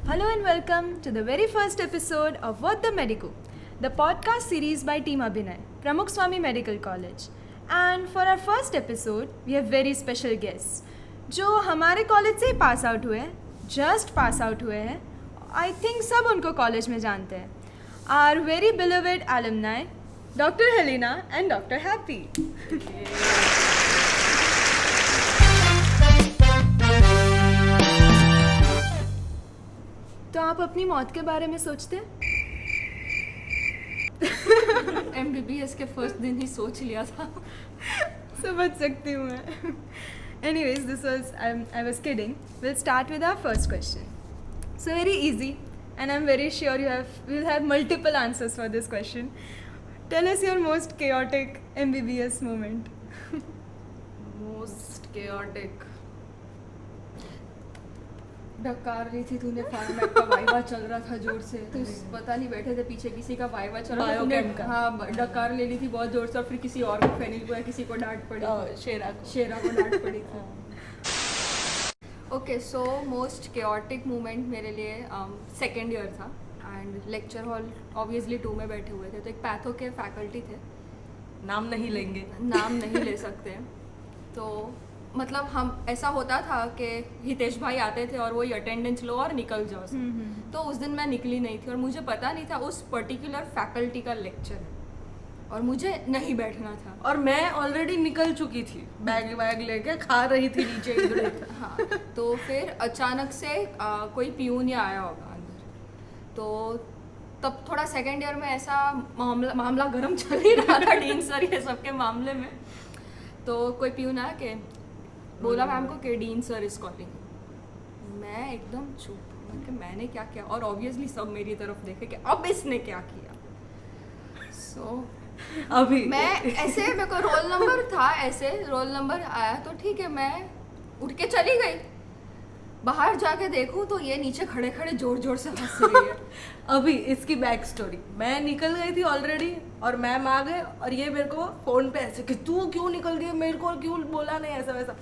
Hello and welcome to the very first episode of What the Medico, the podcast series by Team Abhinay, Pramukh Swami Medical College. And for our first episode, we have very special guests, जो हमारे college से ही pass out हुए हैं, just pass out हुए हैं. I think सब उनको college में जानते हैं. Are very beloved alumni, Dr. Helena and Dr. Happy. तो आप अपनी मौत के बारे में सोचते हैं? MBBS के फर्स्ट दिन ही सोच लिया था. समझ सकती हूँ मैं. Anyways, I was kidding. We'll start with our first question. So very easy, and I'm very sure we'll have multiple answers for this question. Tell us your most chaotic MBBS moment. Most chaotic. डकार रही थी तूने format का viva चल रहा था जोर से, तो पता नहीं बैठे थे पीछे किसी का वाइवा चल रहा था, तूने हाँ डकार ले ली थी बहुत जोर से और फिर किसी और को फेनिल को किसी को डांट पड़ी, शेरा को डांट पड़ी थी. Okay, so most chaotic moment मेरे लिए सेकेंड ईयर था एंड लेक्चर हॉल ऑब्वियसली 2 में बैठे हुए थे. तो एक पैथो के फैकल्टी थे, नाम नहीं लेंगे, नाम नहीं ले सकते. तो मतलब हम ऐसा होता था कि हितेश भाई आते थे और वही अटेंडेंस लो और निकल जाओ. तो उस दिन मैं निकली नहीं थी और मुझे पता नहीं था उस पर्टिकुलर फैकल्टी का लेक्चर है और मुझे नहीं बैठना था. और मैं ऑलरेडी निकल चुकी थी, बैग लेके खा रही थी नीचे इधर. हाँ, तो फिर अचानक से कोई पियून या आया होगा अंदर. तो तब थोड़ा सेकेंड ईयर में ऐसा मामला गर्म चल ही रहा था डीन सर ये सबके मामले में. तो कोई पियून आया कि बोला मैम को कि डीन सर इज कॉलिंग. मैं एकदम चुप कि मैंने क्या किया, और ऑब्वियसली सब मेरी तरफ देखे कि अब इसने क्या किया. अभी मैं ऐसे, मेरे को रोल नंबर था, ऐसे रोल नंबर आया तो ठीक है, मैं उठ के चली गई. बाहर जाके देखूं तो ये नीचे खड़े खड़े जोर जोर से हंस रही है. अभी इसकी बैक स्टोरी, मैं निकल गई थी ऑलरेडी और मैम आ गए और ये मेरे को फोन पे ऐसे कि तू क्यों निकल गई, मेरे को क्यों बोला नहीं, ऐसा वैसा.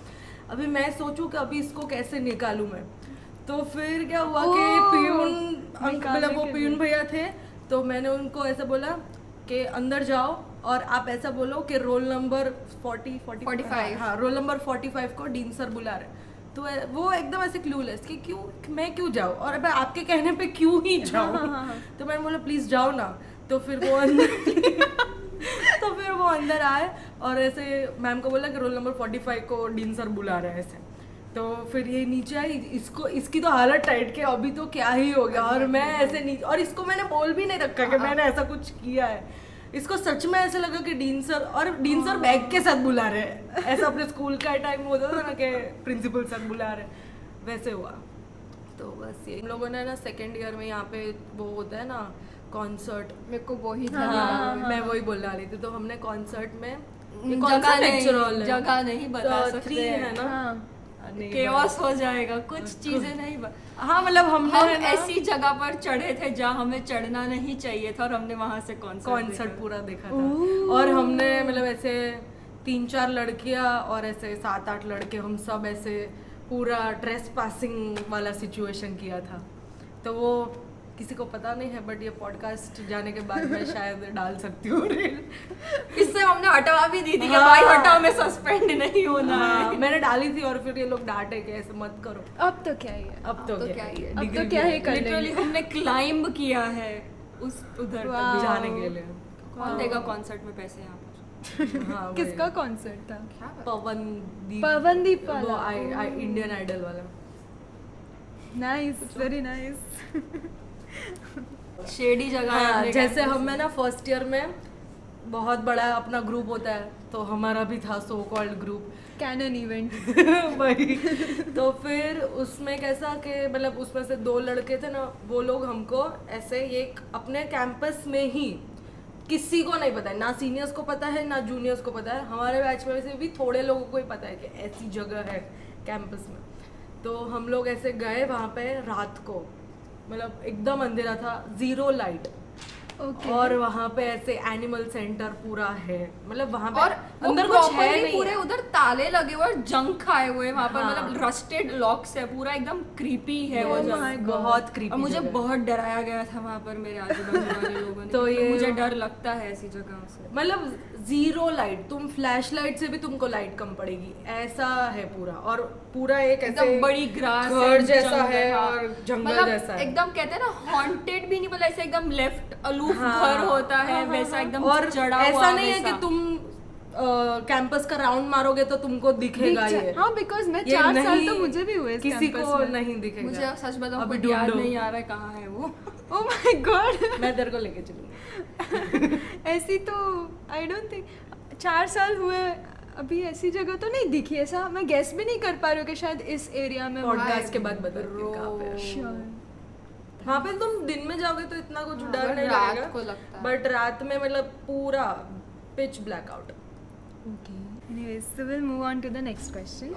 अभी मैं सोचूं कि अभी इसको कैसे निकालूं मैं. तो फिर क्या हुआ कि पियून मतलब वो पियून भैया थे, तो मैंने उनको ऐसा बोला कि अंदर जाओ और आप ऐसा बोलो कि रोल नंबर 45 हाँ रोल नंबर 45 को डीन सर बुला रहे. तो वो एकदम ऐसे क्लूलेस कि क्यों मैं क्यों जाऊँ और अब आपके कहने पे क्यों ही जाऊँ. तो मैंने बोला प्लीज़ जाओ ना. तो फिर वो अंदर आए और ऐसे मैम को बोला कि रोल नंबर 45 को डीन सर बुला रहे हैं ऐसे. तो फिर ये नीचे आई, इसकी तो हालत टाइट के अभी तो क्या ही हो गया. और मैं ऐसे नीचे, और इसको मैंने बोल भी नहीं रखा कि मैंने ऐसा कुछ किया है. इसको सच में ऐसा लगा कि डीन सर बैग के साथ बुला रहे हैं. ऐसा अपने स्कूल का टाइम होता था ना कि प्रिंसिपल सर बुला रहे, वैसे हुआ. तो बस ये हम लोगों ने ना सेकेंड ईयर में यहाँ पे वो होता है ना कॉन्सर्ट, मेरे को वही मैं वही बोलने वाली थी. तो हमने कॉन्सर्ट में जगह नहीं बता सकते है ना, केओस हो जाएगा, कुछ चीजें नहीं हाँ मतलब हम ऐसी जगह पर चढ़े थे जहाँ हमें चढ़ना नहीं चाहिए था और हमने वहां से कॉन्सर्ट पूरा देखा था. और हमने मतलब ऐसे 3-4 लड़कियां और ऐसे 7-8 लड़के, हम सब ऐसे पूरा ट्रेस पासिंग वाला सिचुएशन किया था. तो वो किसी को पता नहीं है, बट ये पॉडकास्ट जाने के बाद मैं शायद डाल सकती हूँ रील. इससे हमने हटवा भी दी थी कि भाई हटाओ, में सस्पेंड नहीं होना है. मैंने डाली थी और फिर ये लोग डांटे कि ऐसे मत करो. अब तो क्या ही है, अब तो क्या ही है, अब तो क्या ही कर लिटरली हमने क्लाइंब किया है उधर तक जाने के लिए. कौन देगा कॉन्सर्ट में पैसे यहाँ पर? हाँ, किसका कॉन्सर्ट था? पवनदीप वाला, इंडियन आइडल वाला. Nice, very nice. शेडी जगह. जैसे हमें ना फर्स्ट ईयर में बहुत बड़ा अपना ग्रुप होता है, तो हमारा भी था so called group, canon event. वही. तो फिर उसमें कैसा कि मतलब उसमें से 2 लड़के थे ना, वो लोग हमको ऐसे ये अपने कैंपस में ही, किसी को नहीं पता है, ना सीनियर्स को पता है ना जूनियर्स को पता है. हमारे बैच में से भी थोड़े लोगों को ही पता है कि ऐसी जगह है कैंपस में. तो हम लोग ऐसे गए वहाँ पे रात को, मतलब एकदम अंधेरा था, 0 लाइट. Okay. और वहाँ पे ऐसे एनिमल सेंटर पूरा है, मतलब वहाँ पे और अंदर कुछ है properly नहीं पूरे है। उधर ताले लगे हुए और जंक खाए हुए वहाँ पर, हाँ। मतलब रस्टेड लॉक्स है, पूरा एकदम क्रीपी है वो Oh जगह। my God. बहुत creepy और मुझे जगह है। बहुत डराया गया था वहाँ पर मेरे आजू बाजू वाले लोगों ने। तो क्योंकि ये- मुझे डर लगता है ऐसी जगह से। मतलब जीरो लाइट, तुम फ्लैश लाइट से भी तुमको लाइट कम पड़ेगी, ऐसा है पूरा। और पूरा एक ऐसे एकदम बड़ी ग्रास घर जैसा है और जंगल जैसा है। एकदम कहते हैं ना हॉन्टेड भी नहीं बोला, ऐसे एकदम लेफ्ट अलूफ हाँ, घर होता है हाँ, वैसा, हाँ, एकदम और चढ़ा हुआ ऐसा नहीं है वैसा। कि तुम कैंपस का राउंड मारोगे तो तुमको दिखेगा ये। हाँ, बिकॉज मैं ये 4 साल नहीं- तो मुझे भी हुए इस किसी campus को में। नहीं दिखेगा। मुझे सच बताऊं अभी कुछ याद ढूंढो। नहीं आ रहा है कहाँ है वो। Oh my God. मैं तेरे को लेके चलूंगी। ऐसी तो आई डोंट थिंक 4 साल हुए अभी ऐसी जगह तो नहीं दिखी, ऐसा मैं गेस भी नहीं कर पा रही हूँ कि शायद इस एरिया में पॉडकास्ट के बाद बताती हूँ कहाँ पे है। Sure. वहाँ पे तुम दिन में जाओगे तो इतना कुछ हाँ, डर but नहीं रात लगेगा, को लगता है। बट रात में मतलब पूरा pitch black out. Okay. Anyways, so we'll move on to the next question.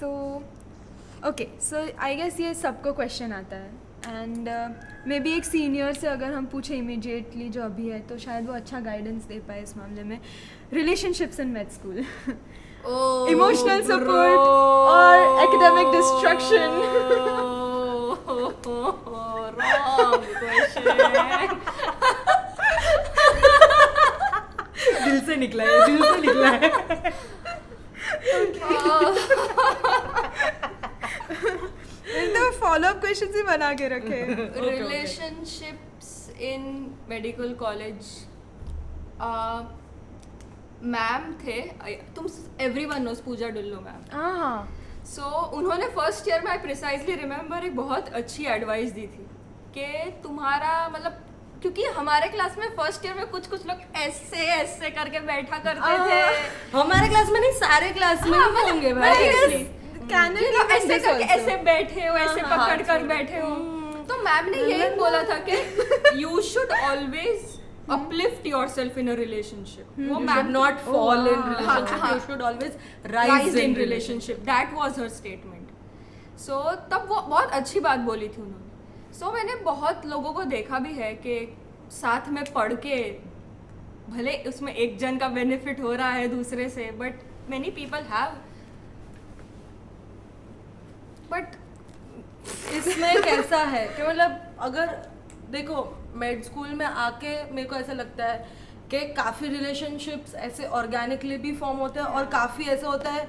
So, okay, so I guess ये सबको क्वेश्चन आता है एंड मे बी एक सीनियर से अगर हम पूछे इमीडिएटली जो अभी है तो शायद वो अच्छा गाइडेंस दे पाए इस मामले में। रिलेशनशिप्स इन med स्कूल, इमोशनल सपोर्ट और एकेडमिक डिस्ट्रक्शन। Wrong question. दिल से निकला है, दिल से निकला है। तो फॉलो अप क्वेश्चन ही बना के रखे। Relationships in medical college. Ma'am थे, तुम एवरीवन नोस पूजा डुल्लो मैम। हाँ, सो उन्होंने फर्स्ट ईयर में आई प्रिसाइजली रिमेम्बर एक बहुत अच्छी एडवाइस दी थी कि तुम्हारा मतलब, क्योंकि हमारे क्लास में फर्स्ट ईयर में कुछ कुछ लोग ऐसे ऐसे करके बैठा करते थे। हमारे क्लास में नहीं, सारे क्लास में हाँ, ही होंगे मतलब भाई। seriously. कैनन You know, ऐसे करके ऐसे बैठे हो, ऐसे हाँ, पकड़ कर हाँ, बैठे हो। तो मैम ने यही बोला था कि you should always uplift yourself in a relationship. वो You should ma'am not fall in हाँ, relationship. हाँ. You should always rise rise in in relationship. That was her statement. So तब वो बहुत अच्छी बात बोली थी उन्होंने। So मैंने बहुत लोगों को देखा भी है कि साथ में पढ़ के भले उसमें एक जन का बेनिफिट हो रहा है दूसरे से, but many people have. But इसमें कैसा है कि मतलब अगर देखो मेड स्कूल में आके मेरे को ऐसा लगता है कि काफ़ी रिलेशनशिप्स ऐसे ऑर्गेनिकली भी फॉर्म होते हैं और काफ़ी ऐसा होता है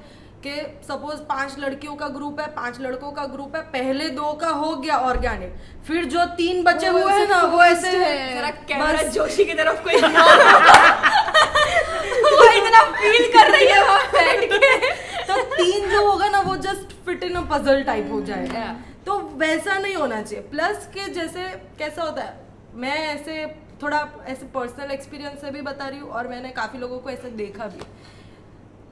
कि सपोज 5 लड़कियों का ग्रुप है, 5 लड़कों का ग्रुप है, पहले 2 का हो गया ऑर्गेनिक, फिर जो 3 बचे वो हुए हैं ऐसे ना वो ऐसे है। जरा कैमरा बस। जोशी की तरफ कोई वो इतना फील कर रही है वहाँ बैठ के। तो 3 जो होगा ना वो just fit in a puzzle type हो जाएगा। Yeah. तो वैसा नहीं होना चाहिए। प्लस के जैसे कैसा होता है, मैं ऐसे थोड़ा ऐसे पर्सनल एक्सपीरियंस से भी बता रही हूँ और मैंने काफ़ी लोगों को ऐसे देखा भी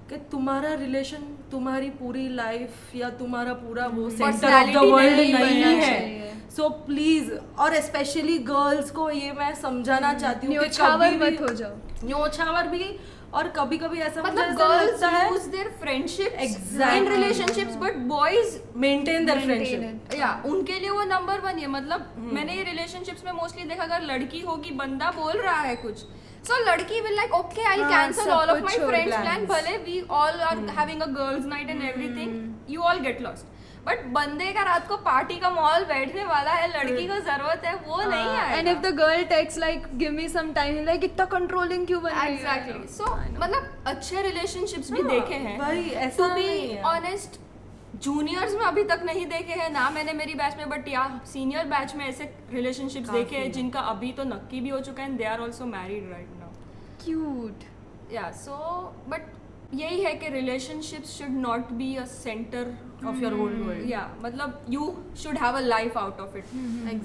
कि तुम्हारा रिलेशन तुम्हारी पूरी लाइफ या तुम्हारा पूरा वो centre of the Personality world नहीं नहीं बनना है। चाहिए। सो प्लीज, और स्पेशली गर्ल्स को ये मैं समझाना चाहती हूँ कि न्योछावर कभी मत भी हो जाओ। न्योछावर भी, और कभी कभी ऐसा मुझे मतलब ऐसा गर्ल्स लगता है use their friendships Exactly. In relationships, but boys maintain their Maintain friendship. it. या उनके लिए वो नंबर 1 है। मतलब मैंने ये रिलेशनशिप्स में मोस्टली देखा, अगर लड़की होगी बंदा बोल रहा है कुछ, सो लड़की विल लाइक ओके आई हाँ, कैंसल सब ऑल ऑफ कुछ माय छोड़ फ्रेंड्स plans. प्लान, भले we all are having a girls night and everything, you all get lost. But बंदे का रात को पार्टी का माहौल बैठने वाला है, लड़की को जरूरत है, वो नहीं आएगा। And if the girl text like give me some time, like इतना कंट्रोलिंग क्यों बन रही है? एग्जैक्टली। सो मतलब अच्छे रिलेशनशिप्स भी देखे हैं भाई टू ऐसा बी नहीं है। ऑनेस्ट। जूनियर्स में अभी तक नहीं देखे हैं ना मैंने मेरी बैच में, बट या सीनियर बैच में ऐसे रिलेशनशिप्स काफी देखे हैं है। जिनका अभी तो नक्की भी हो चुका है, and they are also married right now. Cute. Yeah so but यही है कि relationships should not be a centre of your whole world. Yeah मतलब you should have a life out of it.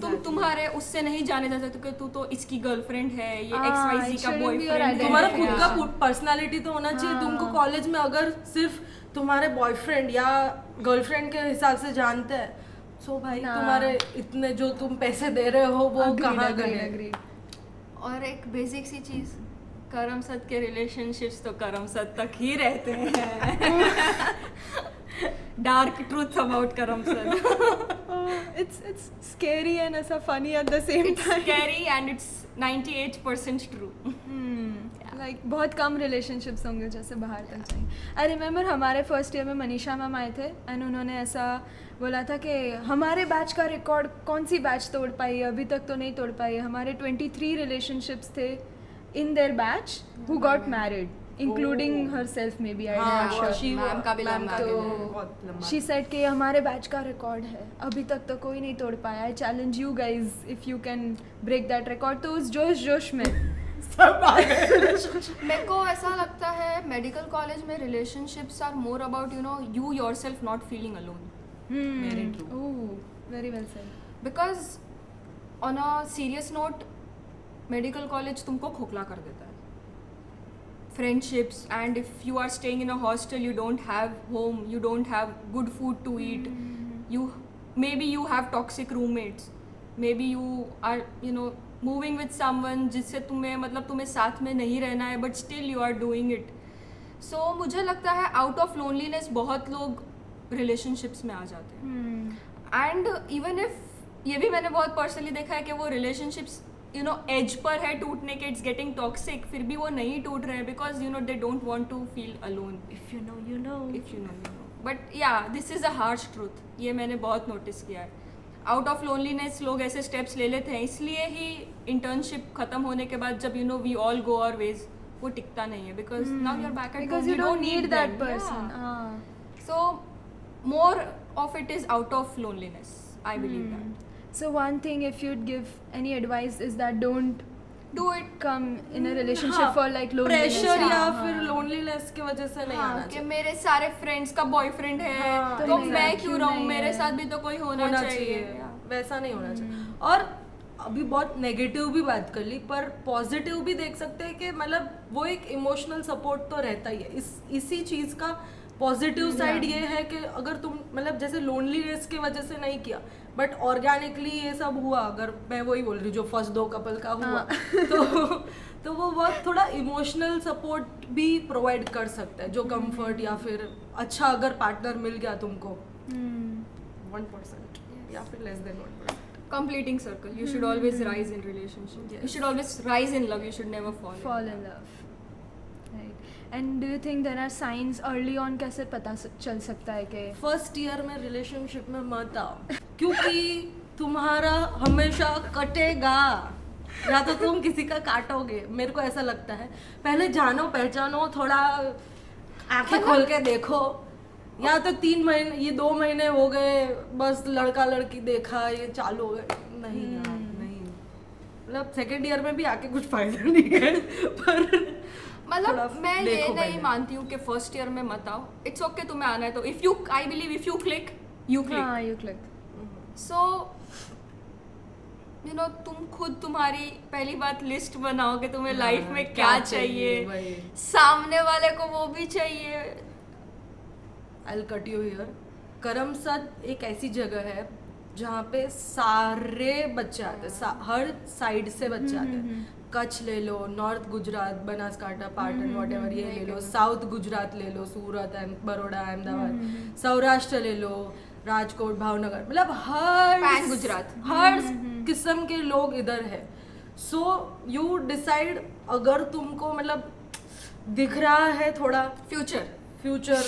तुम तुम्हारे उससे नहीं जाने जा सकते कि तू तो इसकी गर्लफ्रेंड है, ये हाँ, XYZ it का shouldn't be your बॉयफ्रेंड है। तुम्हारा identity. खुद Yeah. का पर्सनालिटी तो होना चाहिए। तुमको कॉलेज में अगर सिर्फ तुम्हारे बॉयफ्रेंड या गर्लफ्रेंड के हिसाब से जानते हैं, सो भाई हाँ. तुम्हारे इतने जो तुम पैसे दे रहे हो वो कहाँ गए? agreed. और एक बेसिक सी चीज, करमसद के रिलेशनशिप्स तो करमसद तक ही रहते हैं। Dark truth about Karamsad. it's scary and ऐसा funny at the same It's time. scary and it's 98% true. Like बहुत कम रिलेशनशिप्स होंगे जैसे बाहर तक जाएंगे. आई रिमेंबर हमारे फर्स्ट ईयर में मनीषा मैम आए थे एंड उन्होंने ऐसा बोला था कि हमारे बैच का रिकॉर्ड कौन सी बैच तोड़ पाई है, अभी तक तो नहीं तोड़ पाई है. हमारे 23 रिलेशनशिप्स थे in their batch who got married including her self may be. I am sure. Ma'am का भी लंबा है. बहुत लंबा. शी सेड कि हमारे बैच का रिकॉर्ड है, अभी तक तो कोई नहीं तोड़ पाया. I challenge you guys if you can break that record. तो उस जोश में सब आ गए. मेरे को ऐसा लगता है मेडिकल कॉलेज में relationships are more about you yourself not feeling alone. Very true. Ooh, very well said. Because on a serious note medical college तुमको खोखला कर देता है. Friendships and if you are staying in a hostel you don't have home, you don't have good food to eat, you may be you have toxic roommates, may be you are moving with someone जिससे तुम्हें साथ में नहीं रहना है but still you are doing it. So मुझे लगता है आउट ऑफ लोनलीनेस बहुत लोग रिलेशनशिप्स में आ जाते हैं. एंड इवन इफ ये भी मैंने बहुत पर्सनली देखा है कि वो रिलेशनशिप्स एज पर है टूटने के, इट्स गेटिंग टॉक्सिक, फिर भी वो नहीं टूट रहे हैं because they don't want to feel alone. If you know, you know. If you know. But yeah this is a harsh truth. ये मैंने बहुत नोटिस किया है. आउट ऑफ लोनलीनेस लोग ऐसे स्टेप्स ले लेते हैं, इसलिए ही इंटर्नशिप खत्म होने के बाद जब we all go our ways वो टिकता नहीं है because now you are back at Because you don't need that person. So more of it is out of loneliness. I believe that. So one thing, if you'd give any advice, is that don't Do it. come in a relationship हाँ, for like loneliness. Pressure या हाँ. फिर loneliness की वजह से नहीं आना हाँ, कि चाहिए. मेरे सारे फ्रेंड्स का बॉयफ्रेंड है हाँ, तो नहीं, मैं क्यों क्यों रहूं, नहीं मेरे है? साथ भी तो कोई होना चाहिए. वैसा नहीं होना चाहिए. और अभी बहुत नेगेटिव भी बात कर ली पर पॉजिटिव भी देख सकते हैं कि मतलब वो एक इमोशनल सपोर्ट तो रहता ही है. इसी चीज़ का पॉजिटिव साइड ये है कि अगर तुम मतलब जैसे लोनलीनेस की वजह से नहीं किया बट ऑर्गेनिकली ये सब हुआ, अगर मैं वही बोल रही हूँ जो फर्स्ट 2 कपल का हुआ तो वो बहुत थोड़ा इमोशनल सपोर्ट भी प्रोवाइड कर सकता है, जो कंफर्ट या फिर अच्छा अगर पार्टनर मिल गया तुमको 1% या फिर less than 1%. Completing circle. You should always rise in relationship. You should always rise in love. You should never fall in love. Right. And do you think there are signs early on? कैसे पता चल सकता है कि first year में relationship में मत आओ क्योंकि तुम्हारा हमेशा कटेगा या तो तुम किसी का काटोगे. मेरे को ऐसा लगता है पहले जानो पहचानो, थोड़ा आंखें खोल के देखो. या तो 3 महीने, ये 2 महीने हो गए बस लड़का लड़की देखा ये चालू हो गए. नहीं यार नहीं, मतलब सेकेंड ईयर में भी आके कुछ फायदा नहीं है पर मतलब मैं ये देखो नहीं पहले. मानती हूँ कि फर्स्ट ईयर में मत आओ. इट्स ओके तुम्हें आना है तो if you I believe if you click you click. हाँ you click. सो तुम खुद तुम्हारी पहली बात लिस्ट बनाओ कि तुम्हें लाइफ में क्या चाहिए, वही. सामने वाले को वो भी चाहिए. I'll cut you here. Karamsad एक ऐसी जगह है जहाँ पे सारे बच्चे आते हैं, हर साइड से बच्चे आते हैं. कच्छ ले लो, नॉर्थ गुजरात, बनासकांठा, पाटन, वॉटेवर ये ले लो, साउथ गुजरात ले लो, सूरत, बड़ौदा, अहमदाबाद, सौराष्ट्र ले लो, राजकोट, भावनगर, मतलब पैन गुजरात. हर किस्म के लोग इधर है. सो यू डिसाइड अगर तुमको मतलब दिख रहा है थोड़ा फ्यूचर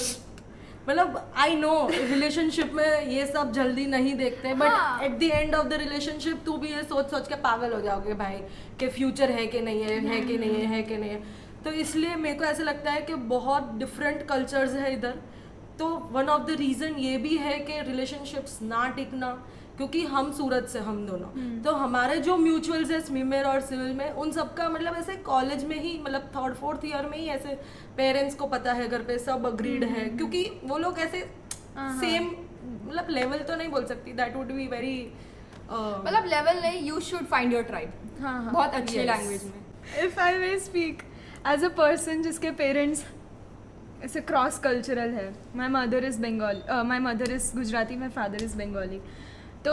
मतलब आई नो रिलेशनशिप में ये सब जल्दी नहीं देखते but at the end of the relationship तू भी ये सोच सोच के पागल हो जाओगे भाई कि फ्यूचर है कि नहीं है कि नहीं है, है कि नहीं है. तो इसलिए मेरे को ऐसा लगता है कि बहुत डिफरेंट कल्चर्स है इधर. तो वन ऑफ द रीज़न ये भी है कि रिलेशनशिप्स ना टिकना क्योंकि हम सूरत से हम दोनों तो हमारे जो म्यूचुअल्स है स्मिमेर और सिविल में उन सबका मतलब ऐसे कॉलेज में ही मतलब 3rd 4th ईयर में ही ऐसे पेरेंट्स को पता है, घर पे सब अग्रीड है क्योंकि वो लोग ऐसे सेम मतलब लेवल तो नहीं बोल सकती, दैट वुड बी वेरी मतलब लेवल नहीं, you should find your tribe. हाँ बहुत अच्छे Yes. लैंग्वेज में. If I may speak as a person जिसके पेरेंट्स ऐसे क्रॉस कल्चरल है. My mother is Bengali, my mother is Gujarati, my father is Bengali. तो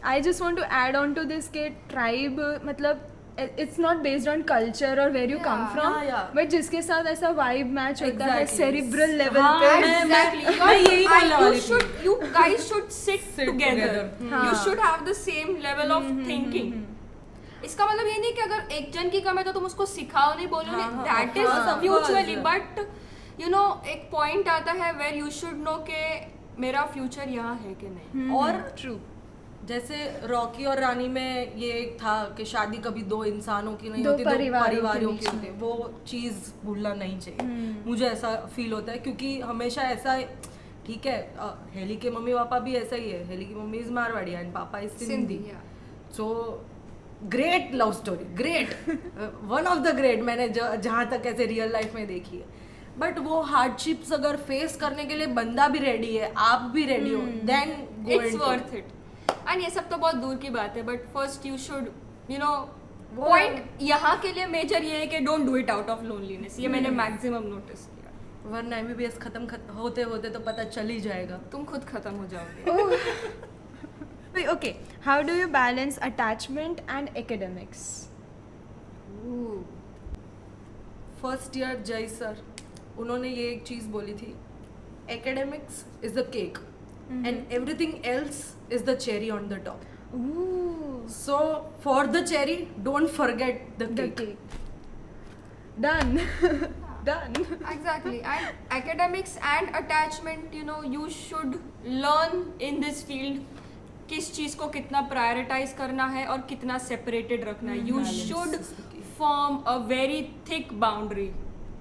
I just want to add on to this के tribe मतलब it's not based on culture और where you come Yeah, from, yeah. But जिसके साथ ऐसा vibe match होता है Exactly. Cerebral level हाँ, पे. Exactly. मैं यही बोलने वाली थी. You guys should sit together. together. You should have the same level of thinking. इसका मतलब ये नहीं कि अगर एक जन की कम है तो तुम उसको सिखाओ नहीं, बोलो नहीं. हाँ, That of is course. mutually. But you know एक पॉइंट आता है where you should know कि मेरा फ्यूचर यहाँ है कि नहीं. और ट्रू. जैसे रॉकी और रानी में ये एक था कि शादी कभी दो इंसानों की नहीं दो होती, दो परिवारों के परिवारों बीच की होती है. वो चीज़ भूलना नहीं चाहिए. मुझे ऐसा फील होता है क्योंकि हमेशा ऐसा, ठीक है, हेली के मम्मी पापा भी ऐसा ही है. हेली की मम्मी इज मारवाड़ी एंड पापा is Sindhi. yeah. So great love story, great, one of the great मैंने जहाँ तक ऐसे रियल लाइफ में देखी है. बट वो हार्डशिप्स अगर फेस करने के लिए बंदा भी रेडी है, आप भी रेडी हो, then It's worth it. And ये सब तो बहुत दूर की बात है, but first you should you no वो पॉइंट यहाँ के लिए मेजर ये है कि don't do it out of loneliness. ये मैंने मैक्सिमम नोटिस किया. वरना MBBS खत्म होते होते तो पता चल ही जाएगा. तुम खुद खत्म हो जाओगे. Okay, how do you balance attachment and academics? First year जय सर, उन्होंने ये एक चीज़ बोली थी, academics is the cake and everything else is the cherry on the top. Ooh, so for the cherry don't forget the the cake. cake. Done. Done. Exactly. And academics and attachment, you know, you should learn in this field किस चीज़ को कितना prioritise करना है और कितना separated रखना है. You should form a very thick boundary.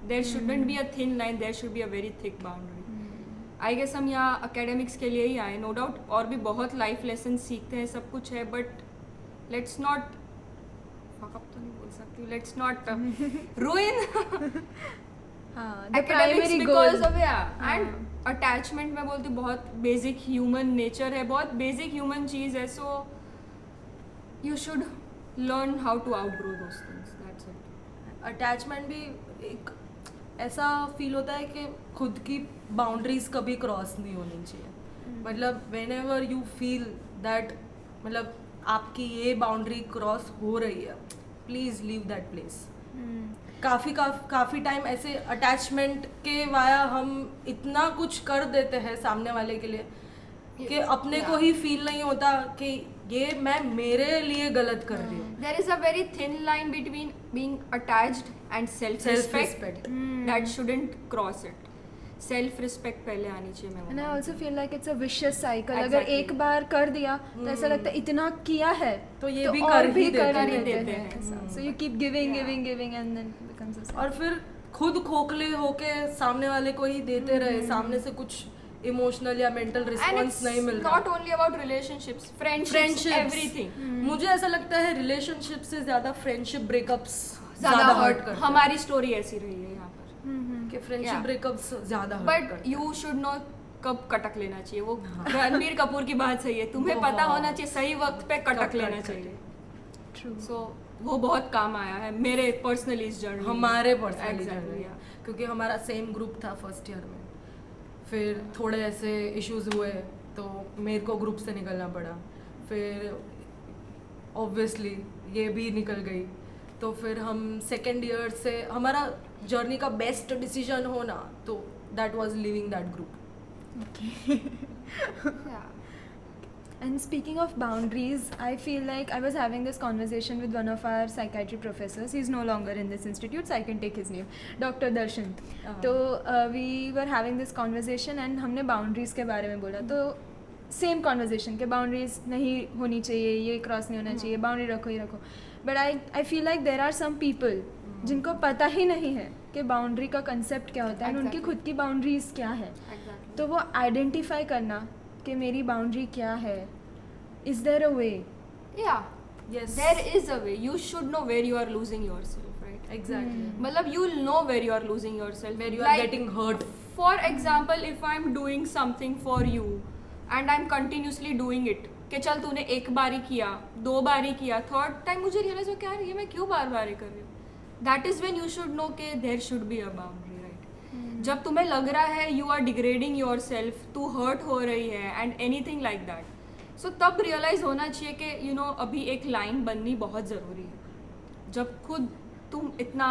There shouldn't be a thin line, there should be a very thick boundary. I guess हम यहाँ अकेडमिक्स के लिए ही आए, नो डाउट. और भी बहुत लाइफ लेसन सीखते हैं, सब कुछ है, but let's not fuck up तो नहीं बोल सकती, लेट्स नॉट रुइन हाँ, the academics primary because goal. of and attachment मैं बोलती हूँ बहुत बेसिक ह्यूमन नेचर है, बहुत बेसिक ह्यूमन चीज़ है. So you should learn how to outgrow those things. That's it. Attachment भी एक ऐसा फील होता है कि खुद की बाउंड्रीज कभी क्रॉस नहीं होनी चाहिए. मतलब when ever you feel that, मतलब आपकी ये बाउंड्री क्रॉस हो रही है, प्लीज़ लीव दैट प्लेस. काफ़ी टाइम ऐसे अटैचमेंट के वाया हम इतना कुछ कर देते हैं सामने वाले के लिए कि अपने को ही फील नहीं होता कि ये मैं मेरे लिए गलत कर रही हूँ. There is a very thin line between being attached and self-respect. That shouldn't cross it. Self-respect पहले आनी चाहिए. मैं And I also feel like it's a vicious cycle. अगर Exactly. एक बार कर दिया तो ऐसा लगता है इतना किया है तो ये भी और कर ही भी देते कर हैं. देते हैं. So you keep giving, Yeah. giving and then it becomes a cycle. और फिर खुद खोखले होके सामने वाले को ही देते रहे, सामने से कुछ इमोशनल या मेंटल And रिस्पॉन्स it's नहीं मिल रहा. not only about relationships, friendships, everything. मुझे ऐसा लगता है रिलेशनशिप से ज्यादा फ्रेंडशिप ब्रेकअप्स ज़्यादा हर्ट हर्ट करते हैं. हमारी स्टोरी ऐसी रही है यहाँ पर. कि फ्रेंडशिप Yeah. ब्रेकअप्स ज्यादा हर्ट बट करते यू शुड नो कब कटक लेना चाहिए. वो रणबीर कपूर की बात सही है, तुम्हें बहुत. पता होना चाहिए सही वक्त पे कब कटक लेना कट चाहिए. True. सो वो बहुत काम आया है मेरे पर्सनली इस जर्नी. हमारे पर्सनली Exactly, yeah. क्योंकि हमारा सेम ग्रुप था फर्स्ट ईयर में, फिर थोड़े ऐसे इश्यूज हुए तो मेरे को ग्रुप से निकलना पड़ा. फिर ऑब्वियसली ये भी निकल गई, तो फिर हम सेकेंड ईयर से हमारा जर्नी का बेस्ट डिसीजन होना तो that was living that group. Yeah. And speaking of boundaries, I feel like I was having this conversation with one of our psychiatry professors. He's no longer in this institute, so I can take his name, Dr. Darshan. तो we were having this conversation and हमने boundaries के बारे में बोला. तो same conversation के boundaries नहीं होनी चाहिए, ये क्रॉस नहीं होना चाहिए, बाउंड्री रखो ही रखो. But I feel like there are some people जिनको पता ही नहीं है कि बाउंड्री का कंसेप्ट क्या होता है, उनकी Exactly. खुद की बाउंड्रीज क्या है. Exactly. तो वो आइडेंटिफाई करना कि मेरी बाउंड्री क्या है. Is there a way? Yeah. Yes There is a way. You should know where you are losing yourself, right? Exactly. मतलब you'll know where you are losing yourself. Where you are getting hurt. For example, if I'm doing something for you and I'm continuously doing it, कि चल तूने एक बारी किया, दो बारी किया, थर्ड टाइम मुझे रियलाइज हो क्या ये मैं क्यों बार बार कर रही हूँ. That is when you should know कि there should be a boundary, right. जब तुम्हें लग रहा है you are degrading yourself, तू हर्ट हो रही है and anything like that, so तब रियलाइज होना चाहिए कि यू नो अभी एक लाइन बननी बहुत ज़रूरी है. जब खुद तुम इतना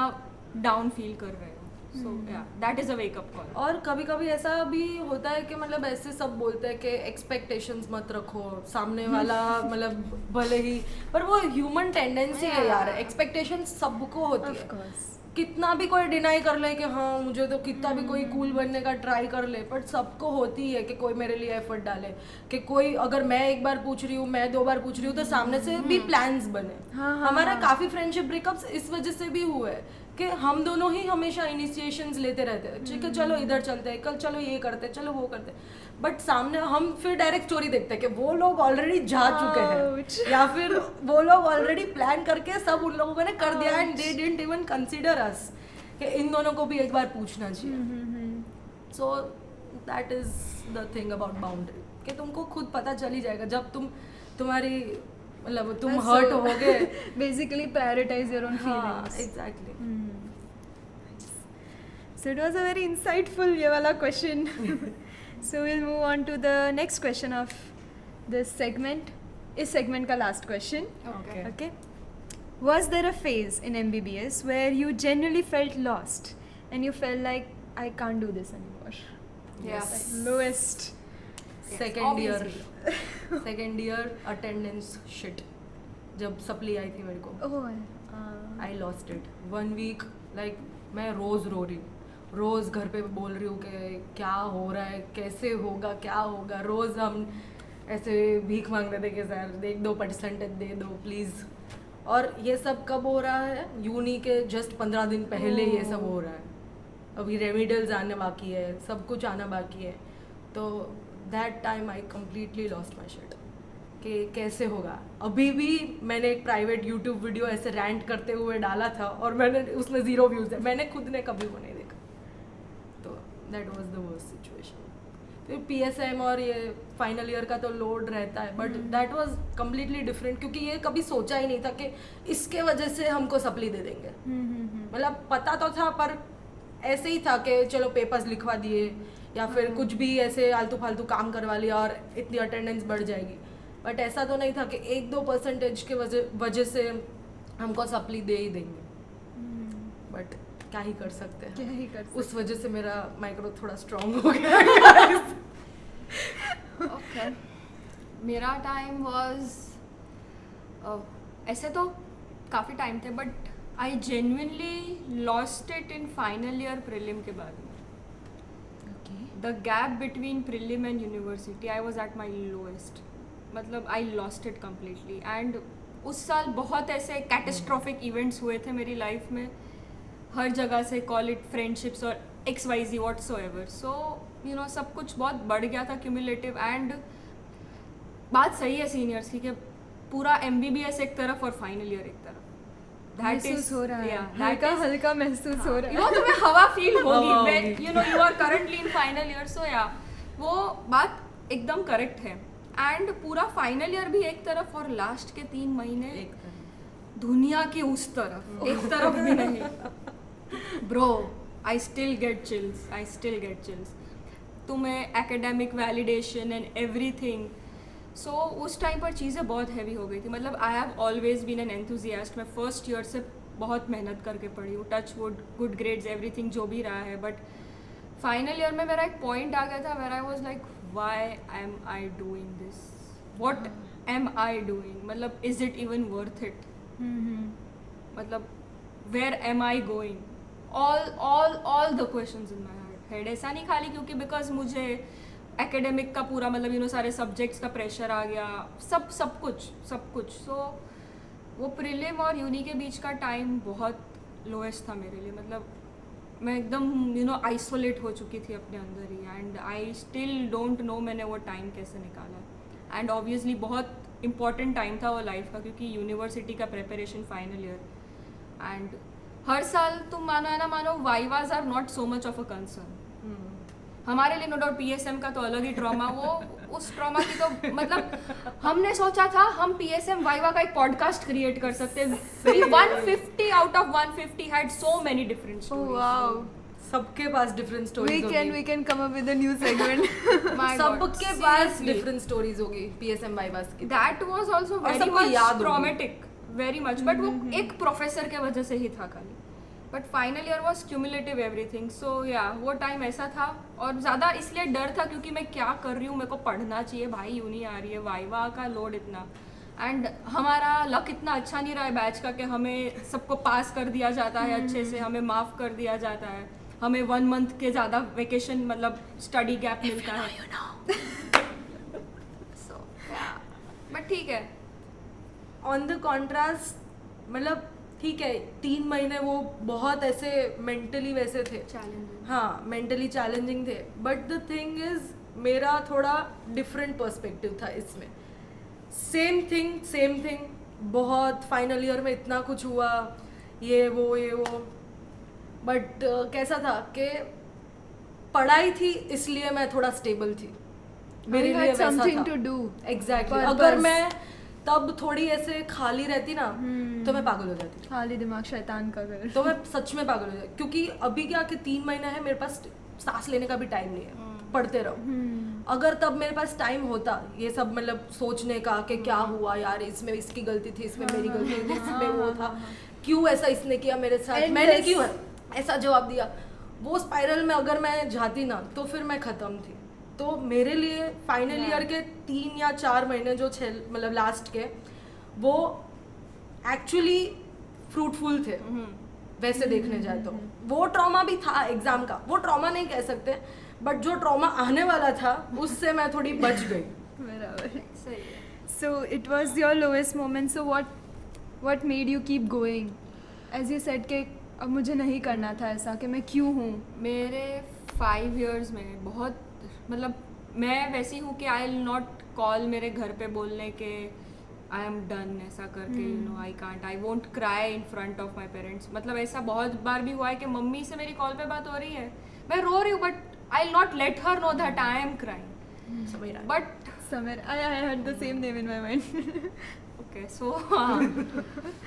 डाउन फील कर रहे हो. सो या that is a wake up call. और कभी कभी ऐसा भी होता है कि मतलब ऐसे सब बोलते हैं कि एक्सपेक्टेशंस मत रखो सामने वाला मतलब भले ही, पर वो ह्यूमन टेंडेंसी है यार, एक्सपेक्टेशंस सबको होती Of है. course. कितना भी कोई डिनाई कर ले कि हाँ मुझे तो कितना भी कोई कूल बनने का ट्राई कर ले, बट सबको होती है कि कोई मेरे लिए एफर्ट डाले, कि कोई अगर मैं एक बार पूछ रही हूँ, मैं 2 बार पूछ रही हूँ, तो सामने से भी प्लान्स बने. हाँ, हमारा हाँ. काफी फ्रेंडशिप ब्रेकअप्स इस वजह से भी हुए हैं कि हम दोनों ही हमेशा इनिशिएशंस लेते रहते हैं, ठीक है चलो इधर चलते हैं, कल चलो ये करते हैं, चलो वो करते हैं, बट सामने हम फिर डायरेक्ट स्टोरी देखते हैं कि वो लोग ऑलरेडी जा चुके Ouch. हैं, या फिर वो लोग ऑलरेडी प्लान करके सब उन लोगों ने कर दिया and they didn't even consider us कि इन दोनों को भी एक बार पूछना चाहिए. So that is the thing about boundary, कि तुमको खुद पता चल ही जाएगा जब तुम्हारी मतलब तुम हर्ट होगे. Basically prioritize your own हाँ feelings. Exactly. So it was a very insightful ये वाला question. So we'll move on to the next question of this segment. इस segment का last question. Okay. Okay. Was there a phase in MBBS where you genuinely felt lost and you felt like I can't do this anymore? Yes. Like lowest. Second obviously. Year second year attendance shit जब supply आई थी मेरे को, Oh. I lost it 1 week. Like मैं रोज़ रो रही हूँ, रोज़ घर पे बोल रही हूँ कि क्या हो रहा है, कैसे होगा, क्या होगा. रोज़ हम ऐसे भीख मांग रहे थे कि सर 1-2% दे दो प्लीज़. और ये सब कब हो रहा है, यूनी के जस्ट 15 दिन पहले ये सब हो रहा है. अभी रेमिडल्स आने बाकी है, सब कुछ आना बाकी है. तो that time I completely lost my shit कि कैसे होगा. अभी भी मैंने एक प्राइवेट यूट्यूब वीडियो ऐसे रैंट करते हुए डाला था और मैंने उसमें 0 व्यूज़ है, मैंने खुद ने कभी वो नहीं देखा. तो that was the worst situation. फिर PSM और ये फाइनल ईयर का तो लोड रहता है, but that was completely different, क्योंकि ये कभी सोचा ही नहीं था कि इसके वजह से हमको सप्ली दे देंगे. मतलब पता तो था, पर ऐसे ही था कि चलो पेपर्स लिखवा दिए या फिर कुछ भी ऐसे आलतू फालतू काम करवा लिया और इतनी अटेंडेंस बढ़ जाएगी. बट ऐसा तो नहीं था कि 1-2% के वजह से हमको सप्ली दे ही देंगे. बट क्या ही कर सकते हैं. क्या ही कर सकते उस वजह से मेरा माइक्रो थोड़ा स्ट्रांग हो गया. Okay. मेरा टाइम वाज ऐसे तो काफ़ी टाइम थे, but I genuinely lost it in final year prelim के बाद में. The gap between prelim and university I was at my lowest. मतलब I lost it completely. And उस साल बहुत ऐसे कैटेस्ट्रॉफिक इवेंट्स हुए थे मेरी लाइफ में, हर जगह से, कॉल इट फ्रेंडशिप्स और XYZ whatsoever. So you know सब कुछ बहुत बढ़ गया था क्यूमुलेटिव. एंड बात सही है सीनियर्स की कि पूरा MBBS एक तरफ और फाइनल ईयर एक तरफ. महसूस हो रहा है, हल्का हल्का महसूस हो रहा है. यू नो तुम्हें हवा फील हवा होगी होगी. When you know you are currently in final year. So yeah वो बात एकदम करेक्ट है. एंड पूरा फाइनल ईयर भी एक तरफ और लास्ट के 3 महीने एक तरफ. दुनिया के उस तरफ, एक तरफ भी नहीं. Bro I still get chills. तुम्हें एकेडमिक वैलिडेशन एंड एवरीथिंग. सो उस टाइम पर चीज़ें बहुत हैवी हो गई थी. मतलब I have always been an enthusiast. मैं फर्स्ट ईयर से बहुत मेहनत करके पढ़ी हूँ, touch wood, good grades, everything जो भी रहा है. बट फाइनल ईयर में मेरा एक पॉइंट आ गया था where I was like why am I doing this, what am I doing. मतलब is it even worth it. मतलब where am I going. all the questions in my head. ऐसा नहीं खाली क्योंकि बिकॉज मुझे एकेडमिक का पूरा मतलब यू नो सारे सब्जेक्ट्स का प्रेशर आ गया, सब कुछ. सो वो प्रीलिम और यूनी के बीच का टाइम बहुत लोएस्ट था मेरे लिए. मतलब मैं एकदम यू नो आइसोलेट हो चुकी थी अपने अंदर ही. And I still don't know मैंने वो टाइम कैसे निकाला. एंड ऑब्वियसली बहुत इंपॉर्टेंट टाइम था वो लाइफ का, क्योंकि यूनिवर्सिटी का प्रिपरेशन फाइनल ईयर. एंड हर साल तुम मानो या ना मानो vivas are not so much of a concern. हमारे लिए नो डाउट PSM का तो अलग ही ट्रॉमा. वो उस ट्रॉमा की तो मतलब हमने सोचा था हम PSM वाइवा का एक पॉडकास्ट क्रिएट कर सकते हैं. 150 out of 150 had so many different Oh wow. सबके पास different stories We can come up with a new segment. सबके पास डिफरेंट स्टोरीज होगी PSM वाइवास की. दैट वाज आल्सो और वेरी सबको मच याद होगी. ट्रॉमेटिक. वेरी मच, बट वो एक प्रोफेसर के वजह से ही था खाली, but final year was cumulative everything. So yeah वो टाइम ऐसा था, और ज़्यादा इसलिए डर था क्योंकि मैं क्या कर रही हूँ, मेरे को पढ़ना चाहिए भाई, यूँ आ रही है, वाइवा का लोड इतना, एंड हमारा लक इतना अच्छा नहीं रहा है बैच का कि हमें सबको पास कर दिया जाता है अच्छे से, हमें माफ़ कर दिया जाता है, हमें 1 month के ज़्यादा वेकेशन मतलब स्टडी गैप मिलता है. सो बट ठीक है. ऑन द कॉन्ट्रास्ट मतलब ठीक है 3 महीने वो बहुत ऐसे मेंटली वैसे थे, चैलेंजिंग. हाँ मेंटली चैलेंजिंग थे, बट द थिंग इज मेरा थोड़ा डिफरेंट पर्सपेक्टिव था इसमें. सेम थिंग बहुत फाइनल ईयर में इतना कुछ हुआ, ये वो बट कैसा था कि पढ़ाई थी इसलिए मैं थोड़ा स्टेबल थी, मेरे लिए वैसा समथिंग था. To do. एग्जैक्टली. अगर मैं तब थोड़ी ऐसे खाली रहती ना तो मैं पागल हो जाती. खाली दिमाग शैतान का घर. तो मैं सच में पागल हो जाती, क्योंकि अभी क्या कि 3 महीना है मेरे पास, सांस लेने का भी टाइम नहीं है, पढ़ते रहो. अगर तब मेरे पास टाइम होता ये सब मतलब सोचने का कि क्या हुआ यार, इसमें इसकी गलती थी, इसमें मेरी गलती थी, इसमें वो था, क्यों ऐसा इसने किया मेरे साथ, मैंने क्यों ऐसा जवाब दिया, वो स्पाइरल में अगर मैं जाती ना तो फिर मैं ख़त्म थी. तो मेरे लिए फाइनल ईयर के 3 या 4 महीने जो 6 मतलब लास्ट के, वो एक्चुअली फ्रूटफुल थे वैसे देखने जाए तो. वो ट्रॉमा भी था एग्जाम का, वो ट्रॉमा नहीं कह सकते, बट जो ट्रॉमा आने वाला था उससे मैं थोड़ी बच गई. बराबर. सही है. So it was your lowest moment. So what made you keep going? As you said कि अब मुझे नहीं करना था ऐसा, कि मैं क्यों हूँ. मेरे 5 years में बहुत मतलब मैं वैसी हूँ कि आई विल नॉट कॉल मेरे घर पे बोलने के आई एम डन ऐसा करके, you know I can't, I won't cry in front of my parents. मतलब ऐसा बहुत बार भी हुआ है कि मम्मी से मेरी कॉल पे बात हो रही है, मैं रो रही हूँ, but I will not let her know that I am crying. समझ रहा है. But Samir, I had the same name in my mind. Okay so हाँ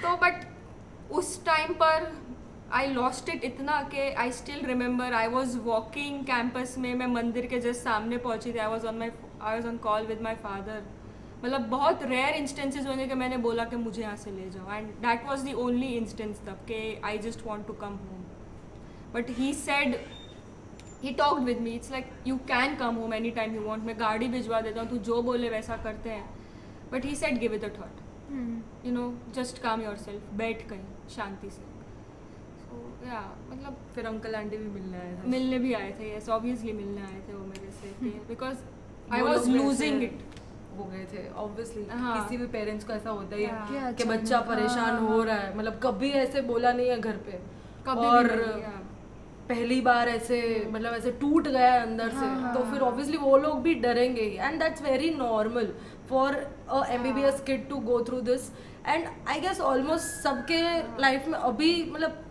तो बट उस टाइम पर आई लॉस्ट इट इतना कि I still remember I was walking campus में, मैं मंदिर के जस्ट सामने पहुंची थी, I was on call with my father. मतलब बहुत रेयर इंस्टेंसेस होंगे कि मैंने बोला कि मुझे यहाँ से ले जाओ, and that was the only instance तब कि I just want to come home. But he said, he talked with me, it's like you can come home any time you want, मैं गाड़ी भिजवा देता हूँ, तू जो बोले वैसा करते हैं. But he said give it a thought, you know just काम योर सेल्फ, बैठ कहीं शांति से. सो या मतलब फिर अंकल आंटी भी मिलने आए थे. मिलने भी आए थे, यस ऑब्वियसली मिलने आए थे वो मेरे से, बिकॉज आई वो वॉज लोग वैसे लूजिंग इट. हो गए थे ऑब्वियसली. हाँ. किसी भी पेरेंट्स को ऐसा होता ही हाँ. है क्या कि अच्छा बच्चा हाँ, परेशान हाँ. हो रहा है, मतलब कभी ऐसे बोला नहीं है घर पे, कभी और भी नहीं, yeah. पहली बार ऐसे मतलब ऐसे टूट गया है अंदर से, हाँ. तो फिर ऑब्वियसली वो लोग भी डरेंगे ही, and that's very normal for a MBBS kid to go through this. And I guess almost सबके लाइफ में अभी मतलब